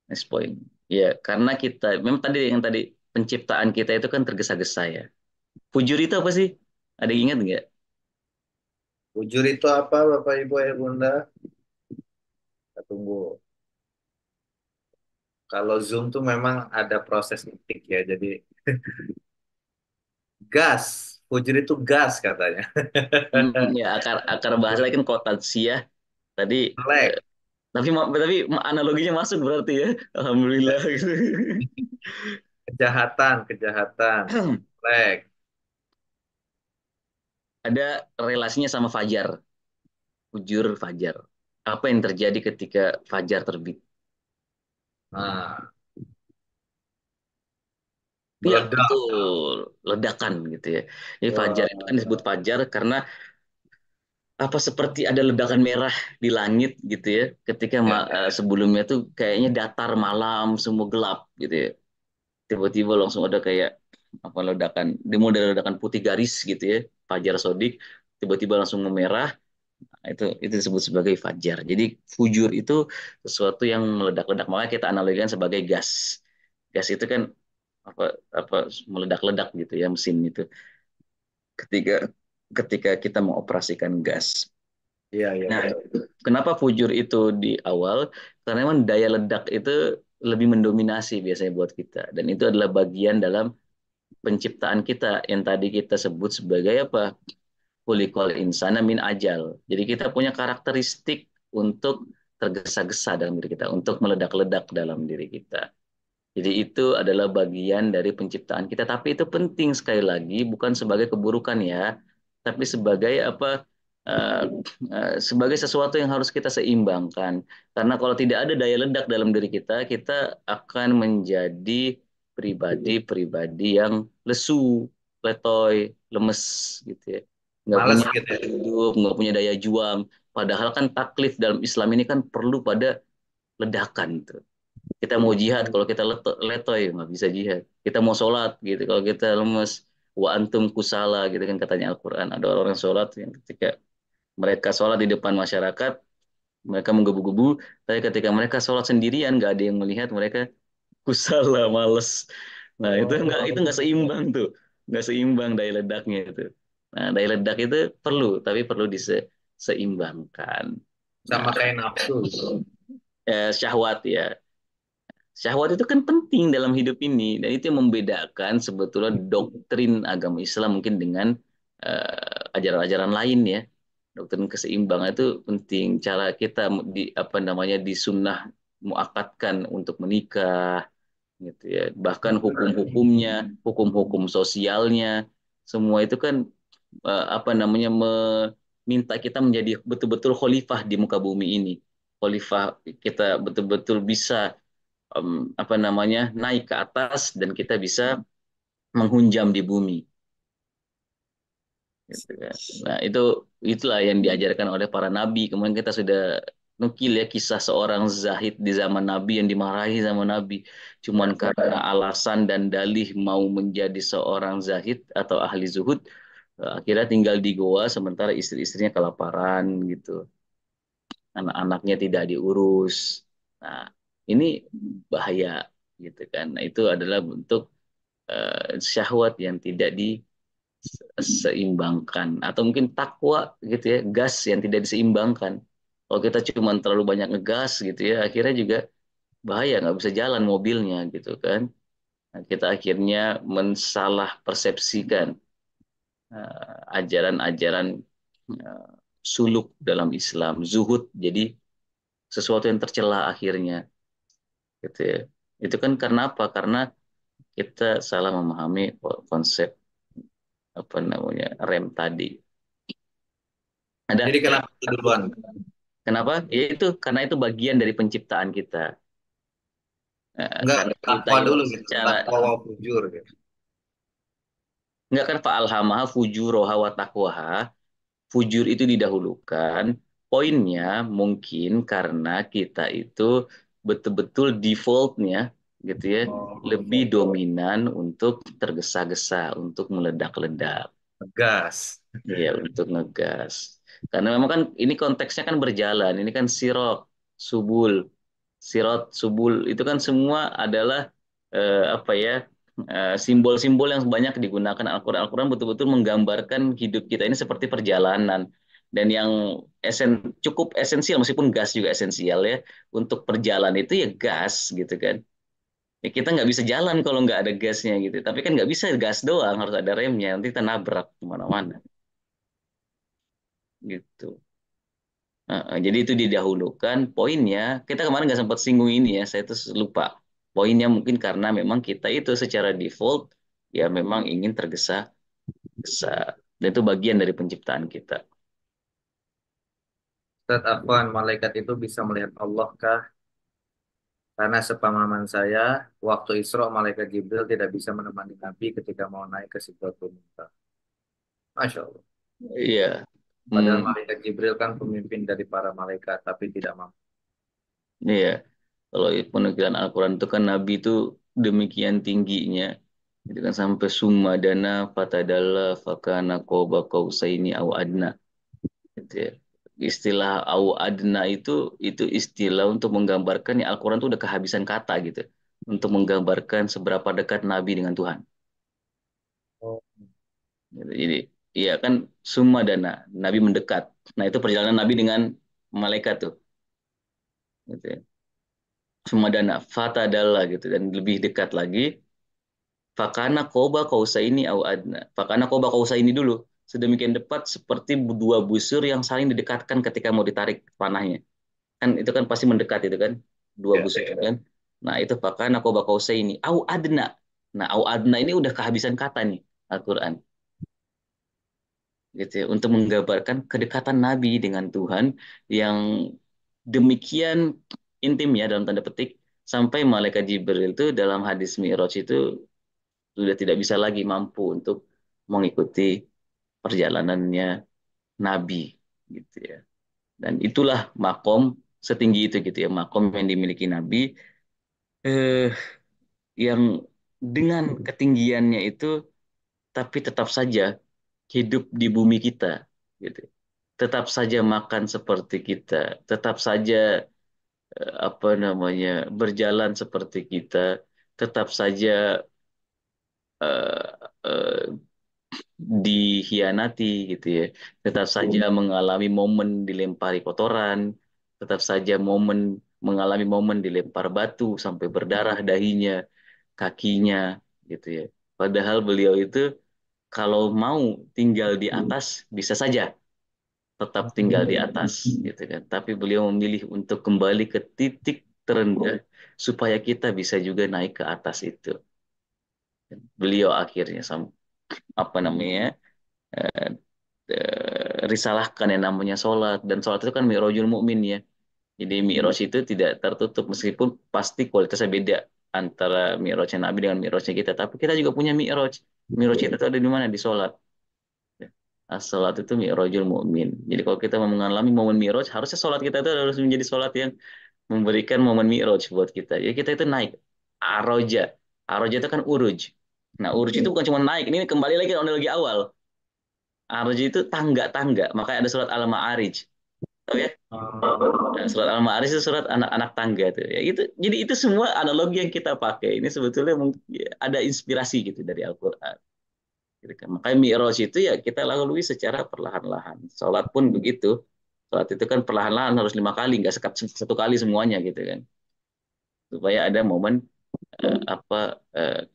Nice point. Ya, karena kita memang tadi yang tadi penciptaan kita itu kan tergesa-gesa ya. Fujur itu apa sih? Ada yang ingat nggak? Fujur itu apa Bapak Ibu Ayah Bunda? Kita tunggu. Kalau Zoom tuh memang ada proses ngetik ya. Jadi gas. Fujur itu gas katanya. Ya, akar akar bahasa kan kotatsiyah tadi. eh, Melek. tapi analoginya masuk berarti ya. Alhamdulillah gitu. Kejahatan, kejahatan. Melek. Ada relasinya sama fajar, fujur fajar. Apa yang terjadi ketika fajar terbit? Nah, Iya, meledak. betul. Ledakan gitu ya. Jadi fajar itu kan Wah, disebut fajar karena apa seperti ada ledakan merah di langit gitu ya. Ketika ya, sebelumnya tuh kayaknya datar malam, semua gelap gitu ya. Tiba-tiba langsung ada kayak apa ledakan, dimulai dari ledakan putih garis gitu ya, fajar sodik, tiba-tiba langsung memerah. Nah, itu disebut sebagai fajar. Jadi fujur itu sesuatu yang meledak-ledak, makanya kita analogikan sebagai gas. Gas itu kan apa apa meledak-ledak gitu ya, mesin itu ketika ketika kita mengoperasikan gas. Iya, iya, Nah, betul. kenapa fujur itu di awal? Karena memang daya ledak itu lebih mendominasi biasanya buat kita. Dan itu adalah bagian dalam penciptaan kita yang tadi kita sebut sebagai apa? Kulikol insana min ajal. Jadi kita punya karakteristik untuk tergesa-gesa dalam diri kita, untuk meledak-ledak dalam diri kita. Jadi itu adalah bagian dari penciptaan kita. Tapi itu penting sekali lagi, bukan sebagai keburukan ya, tapi sebagai apa? eh, sebagai sesuatu yang harus kita seimbangkan. Karena kalau tidak ada daya ledak dalam diri kita, kita akan menjadi pribadi-pribadi yang lesu, letoy, lemes, gitu ya. Nggak Males punya gitu ya. hidup, nggak punya daya juang. Padahal kan taklif dalam Islam ini kan perlu pada ledakan tuh. Kita mau jihad, kalau kita letoy nggak bisa jihad. Kita mau sholat gitu, kalau kita lemes, wa antum kusala gitu kan katanya Al-Quran. Ada orang sholat yang ketika mereka sholat di depan masyarakat, mereka menggebu-gebu, tapi ketika mereka sholat sendirian nggak ada yang melihat, mereka kusala, males. Nah itu Oh, nggak seimbang tuh, nggak seimbang daya ledaknya itu. Nah daya ledak itu perlu, tapi perlu diseimbangkan. Nah, sama kayak nafsu gitu. syahwat ya. Syahwat itu kan penting dalam hidup ini dan itu yang membedakan sebetulnya doktrin agama Islam mungkin dengan ajaran-ajaran lain ya. Doktrin keseimbangan itu penting. Cara kita di apa namanya disunnah muakatkan untuk menikah gitu ya. Bahkan hukum-hukumnya, hukum-hukum sosialnya, semua itu kan apa namanya meminta kita menjadi betul-betul khalifah di muka bumi ini. Khalifah kita betul-betul bisa apa namanya naik ke atas dan kita bisa menghunjam di bumi gitu kan. Nah, itulah yang diajarkan oleh para nabi. Kemudian kita sudah nukil ya kisah seorang zahid di zaman nabi yang dimarahi sama nabi cuman Ya. karena alasan dan dalih mau menjadi seorang zahid atau ahli zuhud, akhirnya tinggal di goa sementara istri-istrinya kelaparan gitu. Anak-anaknya tidak diurus. Nah, ini bahaya gitu kan. Nah, itu adalah bentuk syahwat yang tidak diseimbangkan atau mungkin takwa gitu ya, gas yang tidak diseimbangkan. Kalau kita cuma terlalu banyak ngegas gitu ya, akhirnya juga bahaya, nggak bisa jalan mobilnya gitu kan. Nah, kita akhirnya mensalah persepsikan ajaran-ajaran uh, suluk dalam Islam, zuhud jadi sesuatu yang tercela akhirnya gitu ya. Itu kan karena apa? Karena kita salah memahami konsep apa namanya rem tadi. Jadi Ada kenapa itu duluan? kenapa? Ya itu karena itu bagian dari penciptaan kita. Enggak Karena kita takwa itu dulu gitu. secara Takwa wa fujur gitu. nggak kan fa'alhamaha fujuroha wa taqwaha. Fujur itu didahulukan. Poinnya mungkin karena kita itu betul-betul defaultnya gitu ya Oh, lebih dominan untuk tergesa-gesa, untuk meledak-ledak. gas. Iya, untuk ngegas. Karena memang kan ini konteksnya kan berjalan. Ini kan sirot, subul, sirot, subul itu kan semua adalah apa ya simbol-simbol yang banyak digunakan Al-Quran. Al-Quran betul-betul menggambarkan hidup kita ini seperti perjalanan. Dan yang cukup esensial, meskipun gas juga esensial ya, untuk perjalanan itu ya gas gitu kan. Ya, kita nggak bisa jalan kalau nggak ada gasnya gitu. Tapi kan nggak bisa gas doang, harus ada remnya. Nanti kita nabrak kemana-mana gitu. Jadi itu didahulukan. Poinnya, kita kemarin nggak sempat singgung ini ya, saya tuh lupa. Poinnya mungkin karena memang kita itu secara default ya memang ingin tergesa-gesa. Dan itu bagian dari penciptaan kita. Ustaz Afwan, malaikat itu bisa melihat Allah kah? Karena sepemahaman saya, waktu Isra malaikat Jibril tidak bisa menemani Nabi ketika mau naik ke Sidratul Muntaha. Masya Allah. Iya. Padahal Hmm, malaikat Jibril kan pemimpin dari para malaikat, tapi tidak mampu. iya. Kalau penukilan Al-Quran itu kan Nabi itu demikian tingginya. Itu kan sampai summa dana fatadalla fakana qoba qausaini au adna. Gitu ya. Istilah au adna itu istilah untuk menggambarkan ya Al-Quran itu udah kehabisan kata gitu untuk menggambarkan seberapa dekat Nabi dengan Tuhan. Oh, Gitu. Jadi iya kan summa dana Nabi mendekat. Nah, itu perjalanan Nabi dengan malaikat tuh, gitu ya. Sumadana, fatadalla gitu, dan lebih dekat lagi. Fakana koba kausa ini au adna. Fakana koba kausa ini dulu. Sedemikian dekat seperti dua busur yang saling didekatkan ketika mau ditarik panahnya. Kan itu kan pasti mendekat itu kan. Dua Ya. busur kan. Nah, itu fakana koba kausa ini au adna. Nah, au adna ini udah kehabisan kata nih Al-Qur'an. Gitu ya, untuk menggambarkan kedekatan Nabi dengan Tuhan yang demikian intim ya dalam tanda petik sampai malaikat Jibril itu dalam hadis Mi'raj itu sudah tidak bisa lagi mampu untuk mengikuti perjalanannya Nabi gitu ya. Dan itulah makom setinggi itu gitu ya, makom yang dimiliki Nabi eh yang dengan ketinggiannya itu tapi tetap saja hidup di bumi kita gitu. Tetap saja makan seperti kita, tetap saja apa namanya berjalan seperti kita, tetap saja eh, eh, dikhianati gitu ya. Tetap saja mengalami momen dilempari kotoran, tetap saja mengalami momen dilempar batu sampai berdarah dahinya, kakinya gitu ya. Padahal beliau itu kalau mau tinggal di atas bisa saja tetap tinggal di atas gitu kan. Tapi beliau memilih untuk kembali ke titik terendah supaya kita bisa juga naik ke atas itu. Beliau akhirnya apa namanya risalahkan yang namanya sholat, dan sholat itu kan mi'rajul mukmin ya. Jadi mi'raj itu tidak tertutup meskipun pasti kualitasnya beda antara mi'rajnya Nabi dengan mi'rajnya kita. Tapi kita juga punya mi'raj. Mi'raj kita itu ada di mana? Di sholat. As-sholat itu mi'rajul mukmin. Jadi kalau kita mau mengalami momen mi'raj, harusnya sholat kita itu harus menjadi sholat yang memberikan momen mi'raj buat kita. Ya kita itu naik. Aroja. Aroja itu kan uruj. Nah, uruj itu bukan cuma naik. Ini kembali lagi ke analogi awal. Aroja itu tangga-tangga. Makanya ada surat Al-Ma'arij. Tahu ya? Nah, surat Al-Ma'arij itu surat anak-anak tangga tuh. Ya itu. Jadi itu semua analogi yang kita pakai. Ini sebetulnya mungkin ya, ada inspirasi gitu dari Al-Qur'an. Gitu kan. Makanya Mi'raj itu ya kita lalui secara perlahan-lahan. Sholat pun begitu. Sholat itu kan perlahan-lahan harus 5 kali, nggak satu kali semuanya gitu kan. Supaya ada momen apa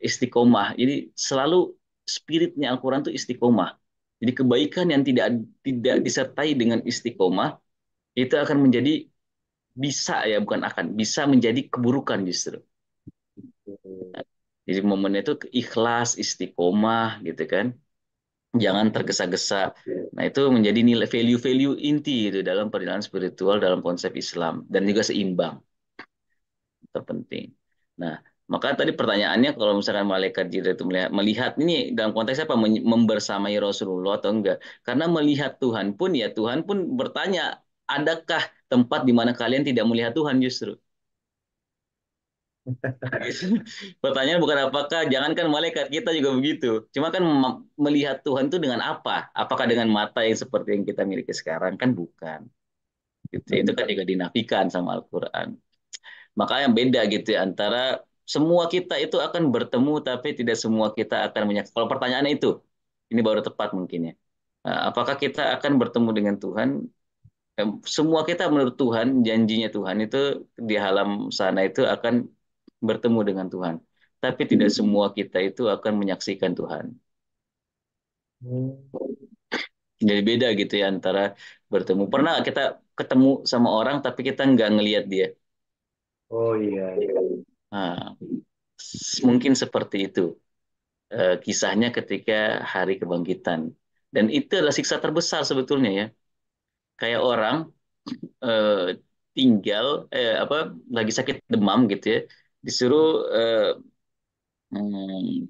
istiqomah. Jadi selalu spiritnya Al-Quran itu istiqomah. Jadi kebaikan yang tidak tidak disertai dengan istiqomah itu akan menjadi bisa ya bukan akan bisa menjadi keburukan justru. Jadi momennya itu ikhlas, istiqomah gitu kan. Jangan tergesa-gesa. Nah, itu menjadi nilai value-value inti itu dalam perjalanan spiritual dalam konsep Islam dan juga seimbang. Itu penting. Nah, maka tadi pertanyaannya kalau misalkan malaikat Jibril itu melihat ini dalam konteks apa membersamai Rasulullah atau enggak? Karena melihat Tuhan pun ya Tuhan pun bertanya, adakah tempat di mana kalian tidak melihat Tuhan justru? Pertanyaan bukan apakah, jangankan malaikat kita juga begitu. Cuma kan melihat Tuhan itu dengan apa? Apakah dengan mata yang seperti yang kita miliki sekarang? Kan bukan. Gitu. Itu kan juga dinafikan sama Al-Quran. Maka yang beda gitu ya antara semua kita itu akan bertemu tapi tidak semua kita akan menyaksikan. Kalau pertanyaannya itu, ini baru tepat mungkin ya. Apakah kita akan bertemu dengan Tuhan? Semua kita menurut Tuhan, janjinya Tuhan itu di alam sana itu akan bertemu dengan Tuhan. Tapi tidak semua kita itu akan menyaksikan Tuhan. Jadi beda gitu ya antara bertemu. Pernah nggak kita ketemu sama orang tapi kita nggak ngelihat dia? Oh iya, iya. Nah, mungkin seperti itu kisahnya ketika hari kebangkitan. Dan itu adalah siksa terbesar sebetulnya ya. Kayak orang eh, tinggal apa lagi sakit demam gitu ya, disuruh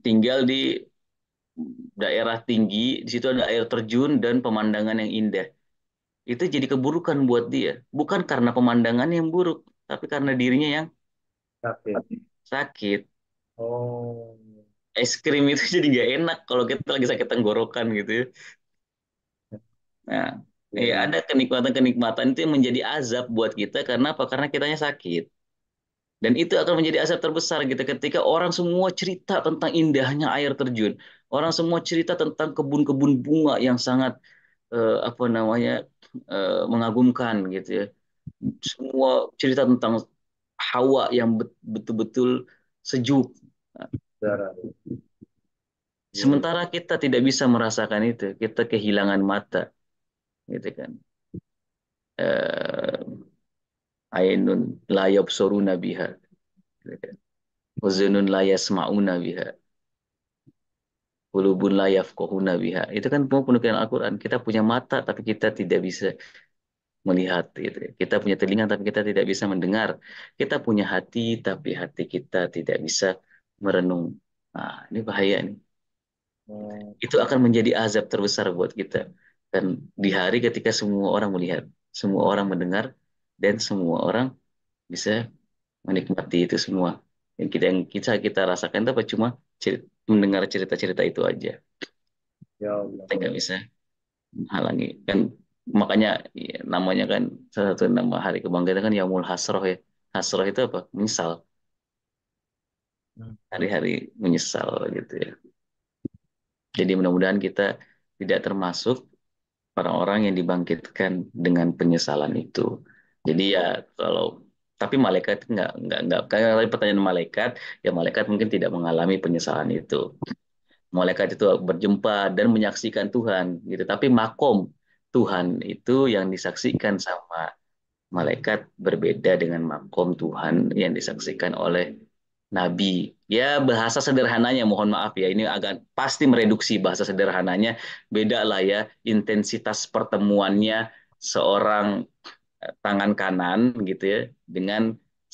tinggal di daerah tinggi, di situ ada air terjun dan pemandangan yang indah. Itu jadi keburukan buat dia. Bukan karena pemandangan yang buruk, tapi karena dirinya yang Sakit. sakit. Oh, Es krim itu jadi nggak enak kalau kita lagi sakit tenggorokan gitu ya. Nah, iya, ya iya. ada kenikmatan-kenikmatan itu yang menjadi azab buat kita karena apa? Karena kitanya sakit. Dan itu akan menjadi azab terbesar gitu ketika orang semua cerita tentang indahnya air terjun. Orang semua cerita tentang kebun-kebun bunga yang sangat apa namanya mengagumkan gitu ya. Semua cerita tentang Hawa yang betul-betul sejuk. Nah, Darah. Iya, iya. sementara kita tidak bisa merasakan itu, kita kehilangan mata, gitu kan. Eh, Ainun la yabsuruna biha, gitu kan. Uzunun la yasma'una biha, qulubun la yafqahuna biha. Itu kan semua penukiran Al-Quran. Kita punya mata, tapi kita tidak bisa melihat gitu. Kita punya telinga tapi kita tidak bisa mendengar. Kita punya hati tapi hati kita tidak bisa merenung. Nah, ini bahaya nih. Hmm, Itu akan menjadi azab terbesar buat kita. Dan di hari ketika semua orang melihat, semua orang mendengar, dan semua orang bisa menikmati itu semua. Yang kita rasakan itu apa cuma mendengar cerita-cerita itu aja. ya Allah. Kita nggak bisa menghalangi kan, makanya ya, namanya kan salah satu nama hari kebangkitan kan Yaumul Hasroh ya. Hasroh itu apa? Menyesal, Hmm. hari-hari menyesal gitu ya. Jadi mudah-mudahan kita tidak termasuk orang-orang yang dibangkitkan dengan penyesalan itu. Jadi ya kalau tapi malaikat nggak kayak tadi pertanyaan malaikat, ya malaikat mungkin tidak mengalami penyesalan itu. Malaikat itu berjumpa dan menyaksikan Tuhan gitu. Tapi makom Tuhan itu yang disaksikan sama malaikat berbeda dengan makom Tuhan yang disaksikan oleh Nabi. Ya bahasa sederhananya mohon maaf ya ini agak pasti mereduksi bahasa sederhananya. Beda lah ya intensitas pertemuannya seorang tangan kanan gitu ya dengan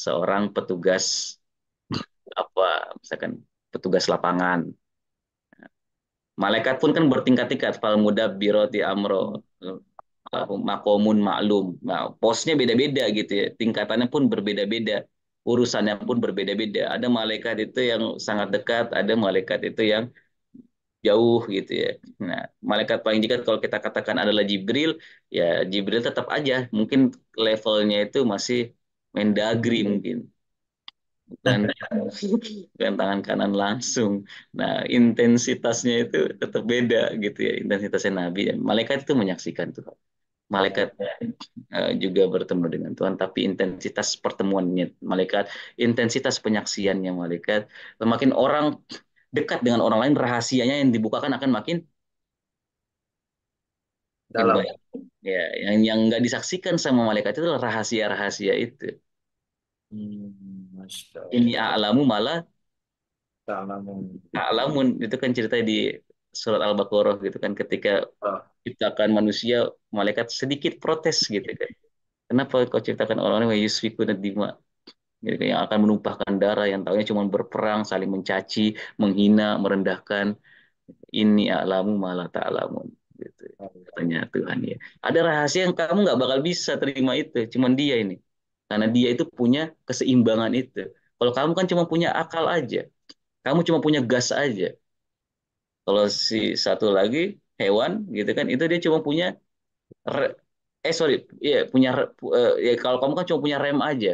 seorang petugas apa misalkan petugas lapangan. Malaikat pun kan bertingkat-tingkat, fal mudabbiroti amro, makomun maklum. Nah, posnya beda-beda gitu ya, tingkatannya pun berbeda-beda, urusannya pun berbeda-beda. Ada malaikat itu yang sangat dekat, ada malaikat itu yang jauh gitu ya. Nah, malaikat paling dekat kalau kita katakan adalah Jibril, ya Jibril tetap aja mungkin levelnya itu masih Mendagri mungkin bukan bukan tangan kanan langsung. Nah, intensitasnya itu tetap beda gitu ya, intensitasnya Nabi. Malaikat itu menyaksikan Tuhan. Ya, Malaikat juga bertemu dengan Tuhan, tapi intensitas pertemuannya malaikat, intensitas penyaksiannya malaikat, semakin orang dekat dengan orang lain, rahasianya yang dibukakan akan makin makin dalam. banyak. Ya, yang nggak disaksikan sama malaikat itu adalah rahasia-rahasia itu. Masya Ini Allah. a'lamu malah Dalam. A'lamun itu kan cerita di surat Al-Baqarah gitu kan ketika Oh, ciptakan manusia malaikat sedikit protes gitu kan. Kenapa kau ciptakan orang-orang yang yusfikuna dima gitu kan, yang akan menumpahkan darah yang tahunya cuma berperang, saling mencaci, menghina, merendahkan. Ini a'lamu malah ta'lamun gitu. Allah. Katanya Tuhan ya. Ada rahasia yang kamu nggak bakal bisa terima itu, cuman dia ini. Karena dia itu punya keseimbangan itu. Kalau kamu kan cuma punya akal aja, kamu cuma punya gas aja. Kalau si satu lagi hewan gitu kan itu dia cuma punya re- sorry ya punya ya kalau kamu kan cuma punya rem aja.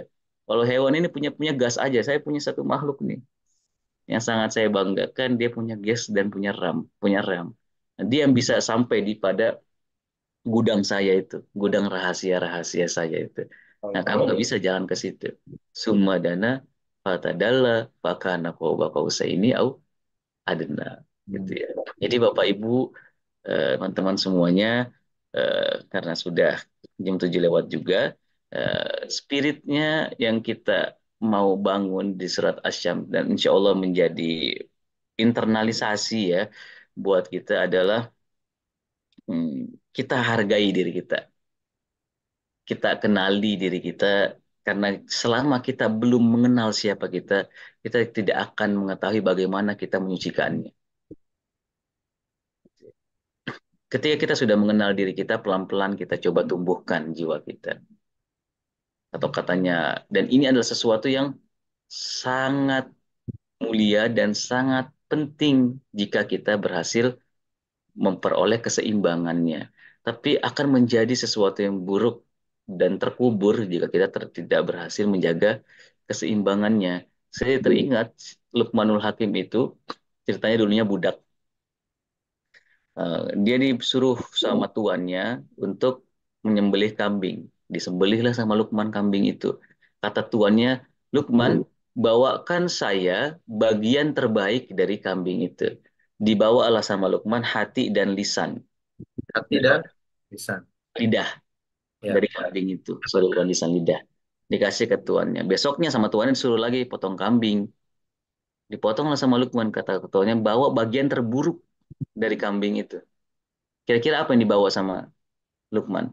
Kalau hewan ini punya punya gas aja. Saya punya satu makhluk nih yang sangat saya banggakan dia punya gas dan punya ram, punya rem. Nah, dia yang bisa sampai di pada gudang saya itu, gudang rahasia-rahasia saya itu. Nah, kamu Allah. nggak bisa jalan ke situ. Summa dana fatadalla fakana qaba qausaini au adna gitu Hmm. ya. Jadi Bapak Ibu teman-teman semuanya karena sudah jam 7 lewat juga spiritnya yang kita mau bangun di surat Asyam dan insya Allah menjadi internalisasi ya buat kita adalah kita hargai diri kita kenali diri kita karena selama kita belum mengenal siapa kita, kita tidak akan mengetahui bagaimana kita menyucikannya. Ketika kita sudah mengenal diri kita, pelan-pelan kita coba tumbuhkan jiwa kita. Atau katanya, dan ini adalah sesuatu yang sangat mulia dan sangat penting jika kita berhasil memperoleh keseimbangannya. Tapi akan menjadi sesuatu yang buruk dan terkubur jika kita tidak berhasil menjaga keseimbangannya. Saya teringat Luqmanul Hakim itu ceritanya dulunya budak. Dia disuruh sama tuannya untuk menyembelih kambing. Disembelihlah sama Lukman kambing itu. Kata tuannya, Lukman, bawakan saya bagian terbaik dari kambing itu. Dibawalah sama Lukman hati dan lisan. Hati dan lisan. Lidah Ya. dari kambing itu. Seluruh lisan lidah. Dikasih ke tuannya. Besoknya sama tuannya disuruh lagi potong kambing. Dipotonglah sama Lukman, kata ketuanya, bawa bagian terburuk dari kambing itu. Kira-kira apa yang dibawa sama Lukman?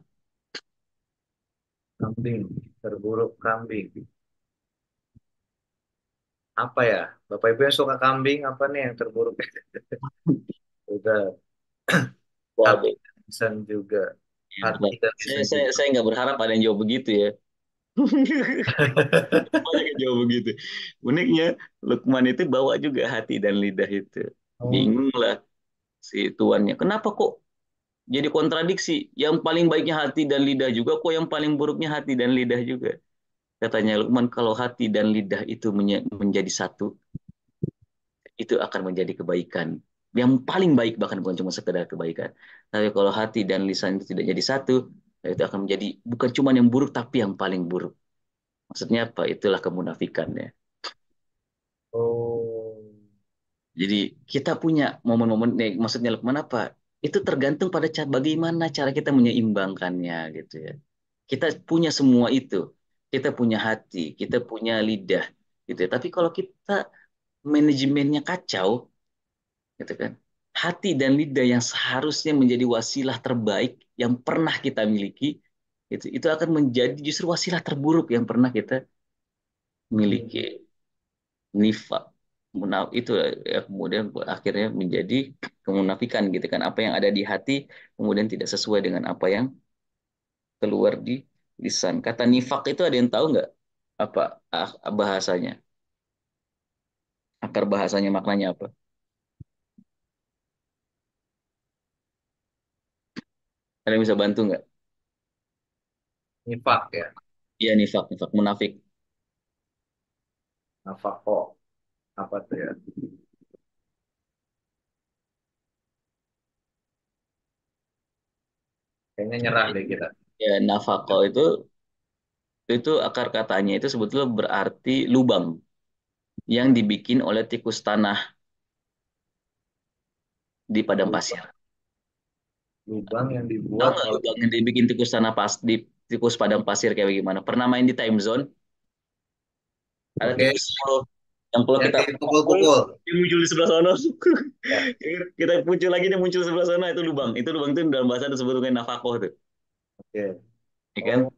Kambing. Terburuk kambing. Apa ya? Bapak Ibu yang suka kambing, apa nih yang terburuk? Udah. Hati Waduh. dan lisan juga. Ya, Hati dan saya lisan saya juga. saya nggak berharap ada yang jawab begitu ya. Banyak yang jawab begitu. Uniknya Lukman itu bawa juga hati dan lidah itu. Oh, Bingung lah si tuannya. Kenapa kok jadi kontradiksi? Yang paling baiknya hati dan lidah juga, kok yang paling buruknya hati dan lidah juga. Katanya Lukman, kalau hati dan lidah itu menjadi satu, itu akan menjadi kebaikan. Yang paling baik, bahkan bukan cuma sekedar kebaikan. Tapi kalau hati dan lisan itu tidak jadi satu, itu akan menjadi bukan cuma yang buruk, tapi yang paling buruk. Maksudnya apa? Itulah kemunafikan ya. oh, Jadi kita punya momen-momen, maksudnya Lukman apa? Itu tergantung pada bagaimana cara kita menyeimbangkannya gitu ya. Kita punya semua itu. Kita punya hati, kita punya lidah gitu ya. Tapi kalau kita manajemennya kacau, gitu kan. Hati dan lidah yang seharusnya menjadi wasilah terbaik yang pernah kita miliki, itu akan menjadi justru wasilah terburuk yang pernah kita hmm. miliki. Nifak, itu ya kemudian akhirnya menjadi kemunafikan gitu kan. Apa yang ada di hati kemudian tidak sesuai dengan apa yang keluar di lisan. Kata nifak itu ada yang tahu nggak apa bahasanya? Akar bahasanya maknanya apa? Ada yang bisa bantu nggak? Nifak ya. Iya nifak, nifak munafik. Nafako. Apa tuh ya? Kayaknya nyerah deh kita. Ya nafako itu akar katanya itu sebetulnya berarti lubang yang dibikin oleh tikus tanah di padang pasir. Lubang, lubang yang Tahu dibuat nggak oleh. lubang yang dibikin tikus tanah pas di tikus padang pasir kayak gimana? Pernah main di time zone? Ada Oke, tikus yang kalau yang kita pukul dipukul-pukul. dia muncul di sebelah sana. Ya, Kita muncul lagi dia muncul sebelah sana itu lubang. Itu lubang itu dalam bahasa disebut dengan nafkah tuh, oke. ya kan? Oh,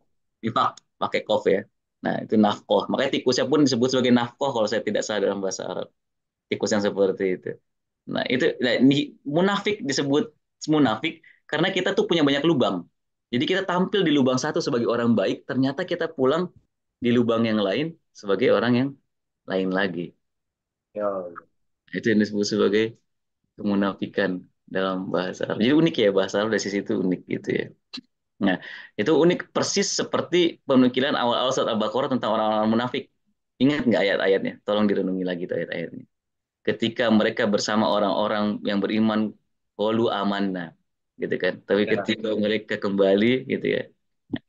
Nifak pakai kof ya. Nah, itu nafkah. Makanya tikusnya pun disebut sebagai nafkah kalau saya tidak salah dalam bahasa Arab. Tikus yang seperti itu. Nah, itu nah, munafik disebut munafik karena kita tuh punya banyak lubang. Jadi kita tampil di lubang satu sebagai orang baik, ternyata kita pulang di lubang yang lain sebagai orang yang lain lagi. ya. Itu yang disebut sebagai kemunafikan dalam bahasa Arab. Jadi unik ya bahasa Arab dari sisi itu unik gitu ya. Nah, itu unik persis seperti penukilan awal-awal surat Al-Baqarah tentang orang-orang munafik. Ingat nggak ayat-ayatnya? Tolong direnungi lagi tuh ayat-ayatnya. Ketika mereka bersama orang-orang yang beriman, qalu amanna, gitu kan. Tapi Ya. ketika mereka kembali, gitu ya,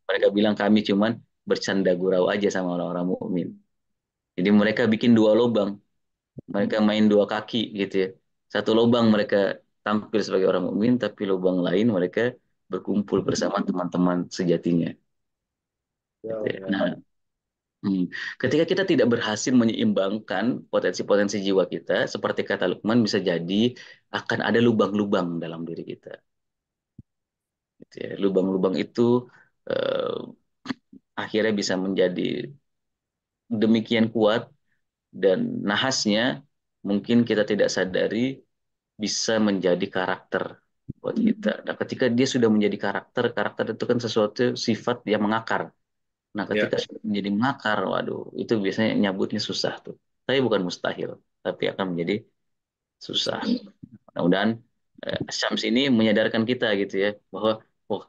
mereka bilang kami cuman bercanda gurau aja sama orang-orang mukmin. Jadi mereka bikin dua lubang, mereka main dua kaki, gitu ya. Satu lubang mereka tampil sebagai orang mukmin, tapi lubang lain mereka berkumpul bersama teman-teman sejatinya. Ya, Gitu ya. ya. Nah, ketika kita tidak berhasil menyeimbangkan potensi-potensi jiwa kita, seperti kata Lukman, bisa jadi akan ada lubang-lubang dalam diri kita. Gitu ya. Lubang-lubang itu eh, akhirnya bisa menjadi demikian kuat dan nahasnya, mungkin kita tidak sadari bisa menjadi karakter buat kita. Nah, ketika dia sudah menjadi karakter, karakter itu kan sesuatu sifat yang mengakar. Nah, Ya. ketika sudah menjadi mengakar, waduh, itu biasanya nyabutnya susah tuh. Tapi bukan mustahil, tapi akan menjadi susah. Susah. Mudah-mudahan Syams ini menyadarkan kita gitu ya, bahwa oh,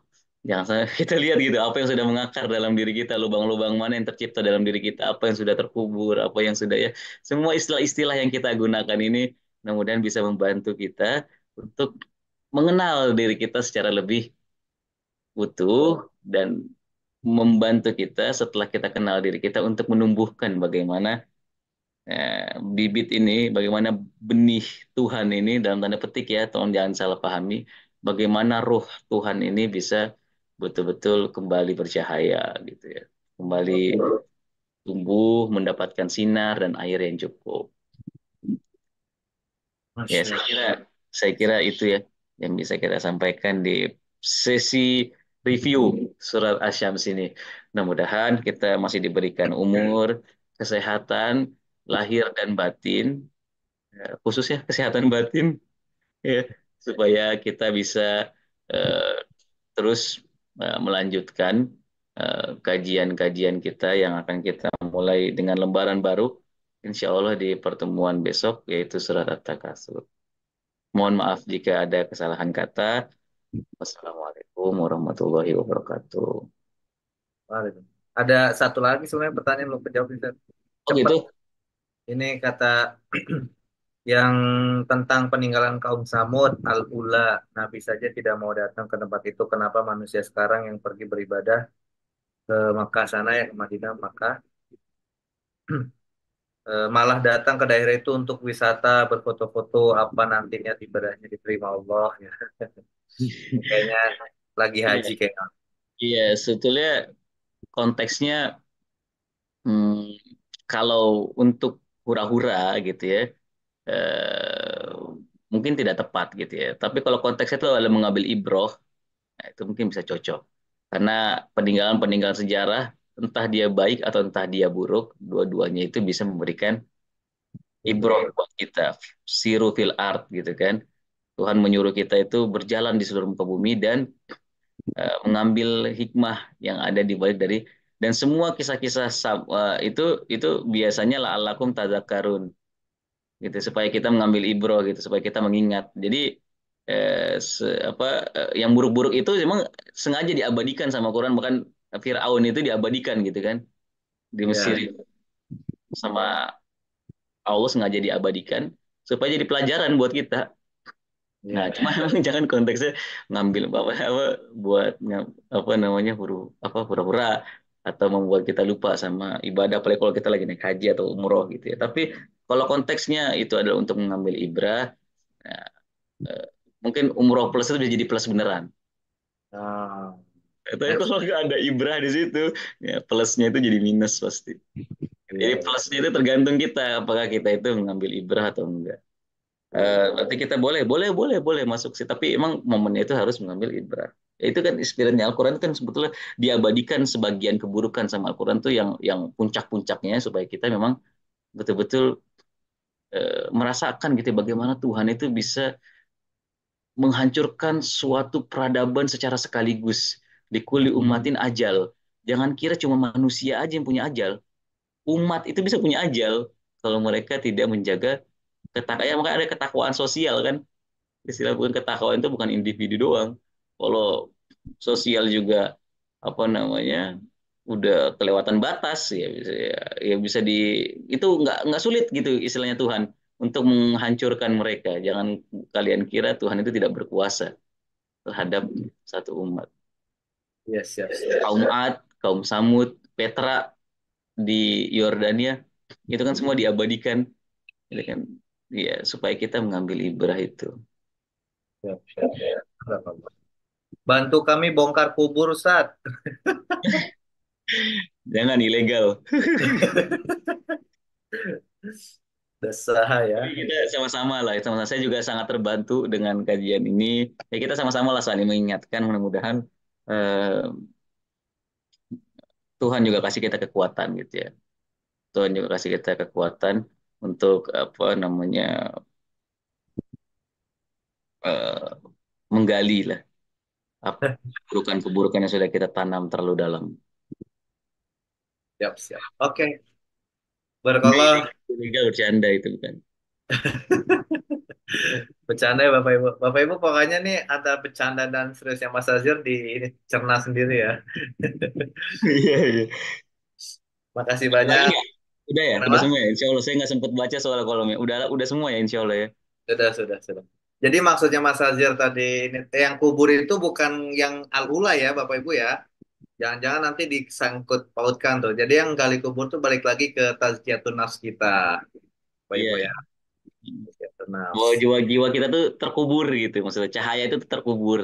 jangan sampai kita lihat gitu apa yang sudah mengakar dalam diri kita, lubang-lubang mana yang tercipta dalam diri kita, apa yang sudah terkubur, apa yang sudah ya, semua istilah-istilah yang kita gunakan ini mudah-mudahan bisa membantu kita untuk mengenal diri kita secara lebih utuh dan membantu kita setelah kita kenal diri kita untuk menumbuhkan bagaimana bibit ini, bagaimana benih Tuhan ini dalam tanda petik ya, tolong jangan salah pahami, bagaimana roh Tuhan ini bisa betul-betul kembali bercahaya gitu ya, kembali tumbuh, mendapatkan sinar dan air yang cukup. Ya, Masya Allah. saya kira itu ya yang bisa kita sampaikan di sesi review surat Asy-Syams ini. Mudah-mudahan kita masih diberikan umur, kesehatan, lahir dan batin, khususnya kesehatan batin, ya, supaya kita bisa eh, terus melanjutkan kajian-kajian kita yang akan kita mulai dengan lembaran baru, insya Allah di pertemuan besok, yaitu surat At-Takasur. Mohon maaf jika ada kesalahan kata. Wassalamualaikum warahmatullahi wabarakatuh. Waalaikumsalam. Ada satu lagi sebenarnya pertanyaan belum kejawab Ustaz. Oh Cepet. gitu? Ini kata yang tentang peninggalan kaum Samud, Al-Ula. Nabi saja tidak mau datang ke tempat itu. Kenapa manusia sekarang yang pergi beribadah ke Makkah sana ya, ke Madinah, Makkah, malah datang ke daerah itu untuk wisata, berfoto-foto, apa nantinya ibadahnya diterima Allah ya. Kayaknya lagi Iya, haji kayaknya. iya, sebetulnya konteksnya hmm, kalau untuk hura-hura gitu ya, eh, mungkin tidak tepat gitu ya. Tapi kalau konteksnya itu adalah mengambil ibroh, nah, itu mungkin bisa cocok. Karena peninggalan-peninggalan sejarah, entah dia baik atau entah dia buruk, dua-duanya itu bisa memberikan ibroh Ibro. buat kita. Siru fil art gitu kan. Tuhan menyuruh kita itu berjalan di seluruh muka bumi dan mengambil hikmah yang ada di balik dari dan semua kisah-kisah itu biasanya la'allakum tadzakarun gitu supaya kita mengambil ibroh gitu supaya kita mengingat. Jadi apa yang buruk-buruk itu memang sengaja diabadikan sama Quran, bahkan Firaun itu diabadikan gitu kan di Mesir Ya, itu sama Allah sengaja diabadikan supaya jadi pelajaran buat kita. Nah, ya. cuma memang jangan konteksnya ngambil apa buat apa namanya pura-pura atau membuat kita lupa sama ibadah, apalagi kalau kita lagi naik haji atau umroh gitu ya. Tapi kalau konteksnya itu adalah untuk mengambil ibrah, nah, eh, mungkin umroh plus itu bisa jadi plus beneran. Nah, Tapi kalau nggak ada ibrah di situ, ya plusnya itu jadi minus pasti. iya, Jadi iya. plusnya itu tergantung kita, apakah kita itu mengambil ibrah atau enggak. Berarti kita boleh, boleh, boleh, boleh masuk sih. Tapi emang momennya itu harus mengambil ibrah. Ya, itu kan istilahnya Al-Quran itu kan sebetulnya diabadikan sebagian keburukan sama Al-Quran tuh yang puncak-puncaknya supaya kita memang betul-betul merasakan gitu ya, bagaimana Tuhan itu bisa menghancurkan suatu peradaban secara sekaligus. Di kuli umatin ajal. Jangan kira cuma manusia aja yang punya ajal. Umat itu bisa punya ajal kalau mereka tidak menjaga ketakwaan. Ya, makanya ada ketakwaan sosial kan. Istilah bukan ketakwaan itu bukan individu doang. Kalau sosial juga apa namanya udah kelewatan batas ya bisa di itu nggak sulit gitu istilahnya Tuhan untuk menghancurkan mereka. Jangan kalian kira Tuhan itu tidak berkuasa terhadap satu umat. Iya, siap, siap. Kaum Ad, kaum Samud, Petra di Yordania itu kan semua diabadikan, gitu kan? Ya supaya kita mengambil ibrah itu. Siap, siap. Bantu kami bongkar kubur, Ustaz. Jangan ilegal. Desah Tapi ya. kita sama-sama lah, sama saya juga sangat terbantu dengan kajian ini. Ya kita sama-sama lah saling mengingatkan, mudah-mudahan eh, Tuhan juga kasih kita kekuatan gitu ya. Tuhan juga kasih kita kekuatan untuk apa namanya eh, menggali lah apa keburukan-keburukan yang sudah kita tanam terlalu dalam. Siap, siap. Oke. Enggak Barakallah. ilegal bercanda itu bukan. Bercanda ya Bapak Ibu. Bapak Ibu pokoknya nih antara bercanda dan seriusnya Mas Azir di ini cerna sendiri ya. Iya, iya. Makasih Ada lagi banyak. nggak? Udah ya, udah Kenapa? semua ya. Insya Allah saya nggak sempat baca soal kolomnya. Udah semua ya, Insya Allah ya. Sudah, sudah, sudah. Jadi maksudnya Mas Azir tadi ini yang kubur itu bukan yang al-ula ya Bapak Ibu ya. Jangan-jangan nanti disangkut pautkan tuh. Jadi yang gali kubur tuh balik lagi ke tazkiyatun nafs kita. Bapak Ibu ya, Iya. tazkiyatun Bahwa nafs. jiwa-jiwa kita tuh terkubur gitu. Maksudnya cahaya itu tuh terkubur.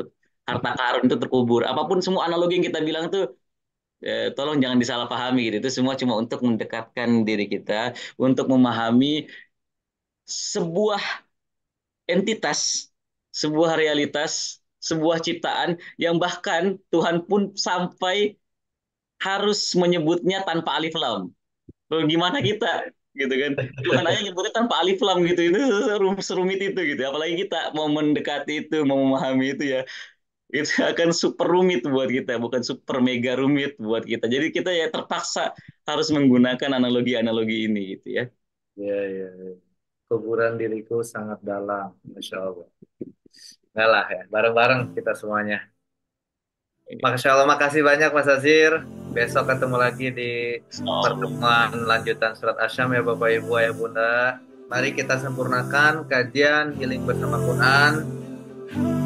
Harta karun itu terkubur. Apapun semua analogi yang kita bilang tuh tolong jangan disalahpahami gitu. Itu semua cuma untuk mendekatkan diri kita, untuk memahami sebuah entitas, sebuah realitas, sebuah ciptaan yang bahkan Tuhan pun sampai harus menyebutnya tanpa alif lam. Loh, gimana kita? Gitu kan. Tuhan aja nyebutnya tanpa alif lam gitu. Itu serumit itu gitu. Apalagi kita mau mendekati itu, mau memahami itu ya. Itu akan super rumit buat kita, bukan super mega rumit buat kita. Jadi kita ya terpaksa harus menggunakan analogi-analogi ini gitu ya. Ya, ya, ya. Kuburan diriku sangat dalam, Masya Allah. Enggak lah ya, bareng-bareng kita semuanya. Masya Allah, makasih banyak Mas Azir. Besok ketemu lagi di pertemuan lanjutan surat Asyam ya Bapak Ibu Ayah Bunda. Mari kita sempurnakan kajian healing bersama Quran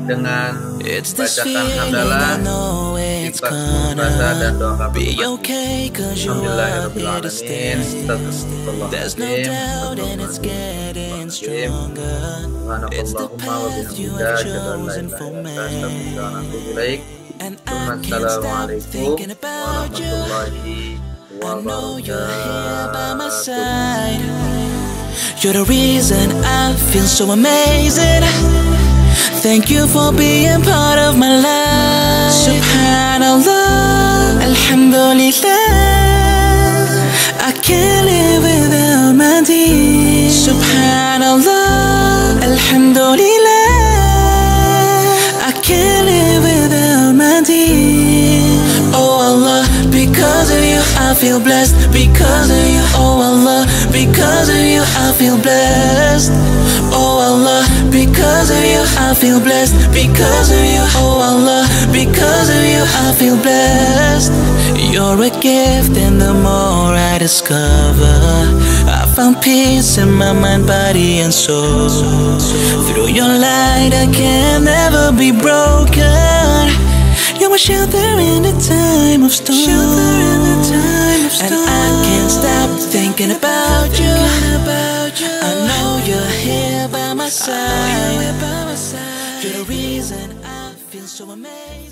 dengan It's this bacakan feeling I hamdalah, know it's istighfar, puasa dan doa gonna be kafaratul okay, cause you are Alhamdulillahirabbil here to stay. alamin. There's no doubt and it's getting stronger. It's the path you have chosen for me. And I can't stop thinking about you. I know you're here by my side. You're the reason I feel so amazing. Thank you for being part of my life. Subhanallah, Alhamdulillah, I can't live without my deen. Subhanallah, Alhamdulillah, I can't live without my deen. Oh Allah, because of you I feel blessed. Because of you, oh Allah, because of you I feel blessed. Oh Allah, because of you I feel blessed. Because of you, oh Allah, because of you I feel blessed. You're a gift and the more I discover, I found peace in my mind, body and soul. Through your light I can never be broken. You're my shelter in the time of storm. And I can't stop thinking about you. I know you're here by my side. You're the reason I feel so amazing.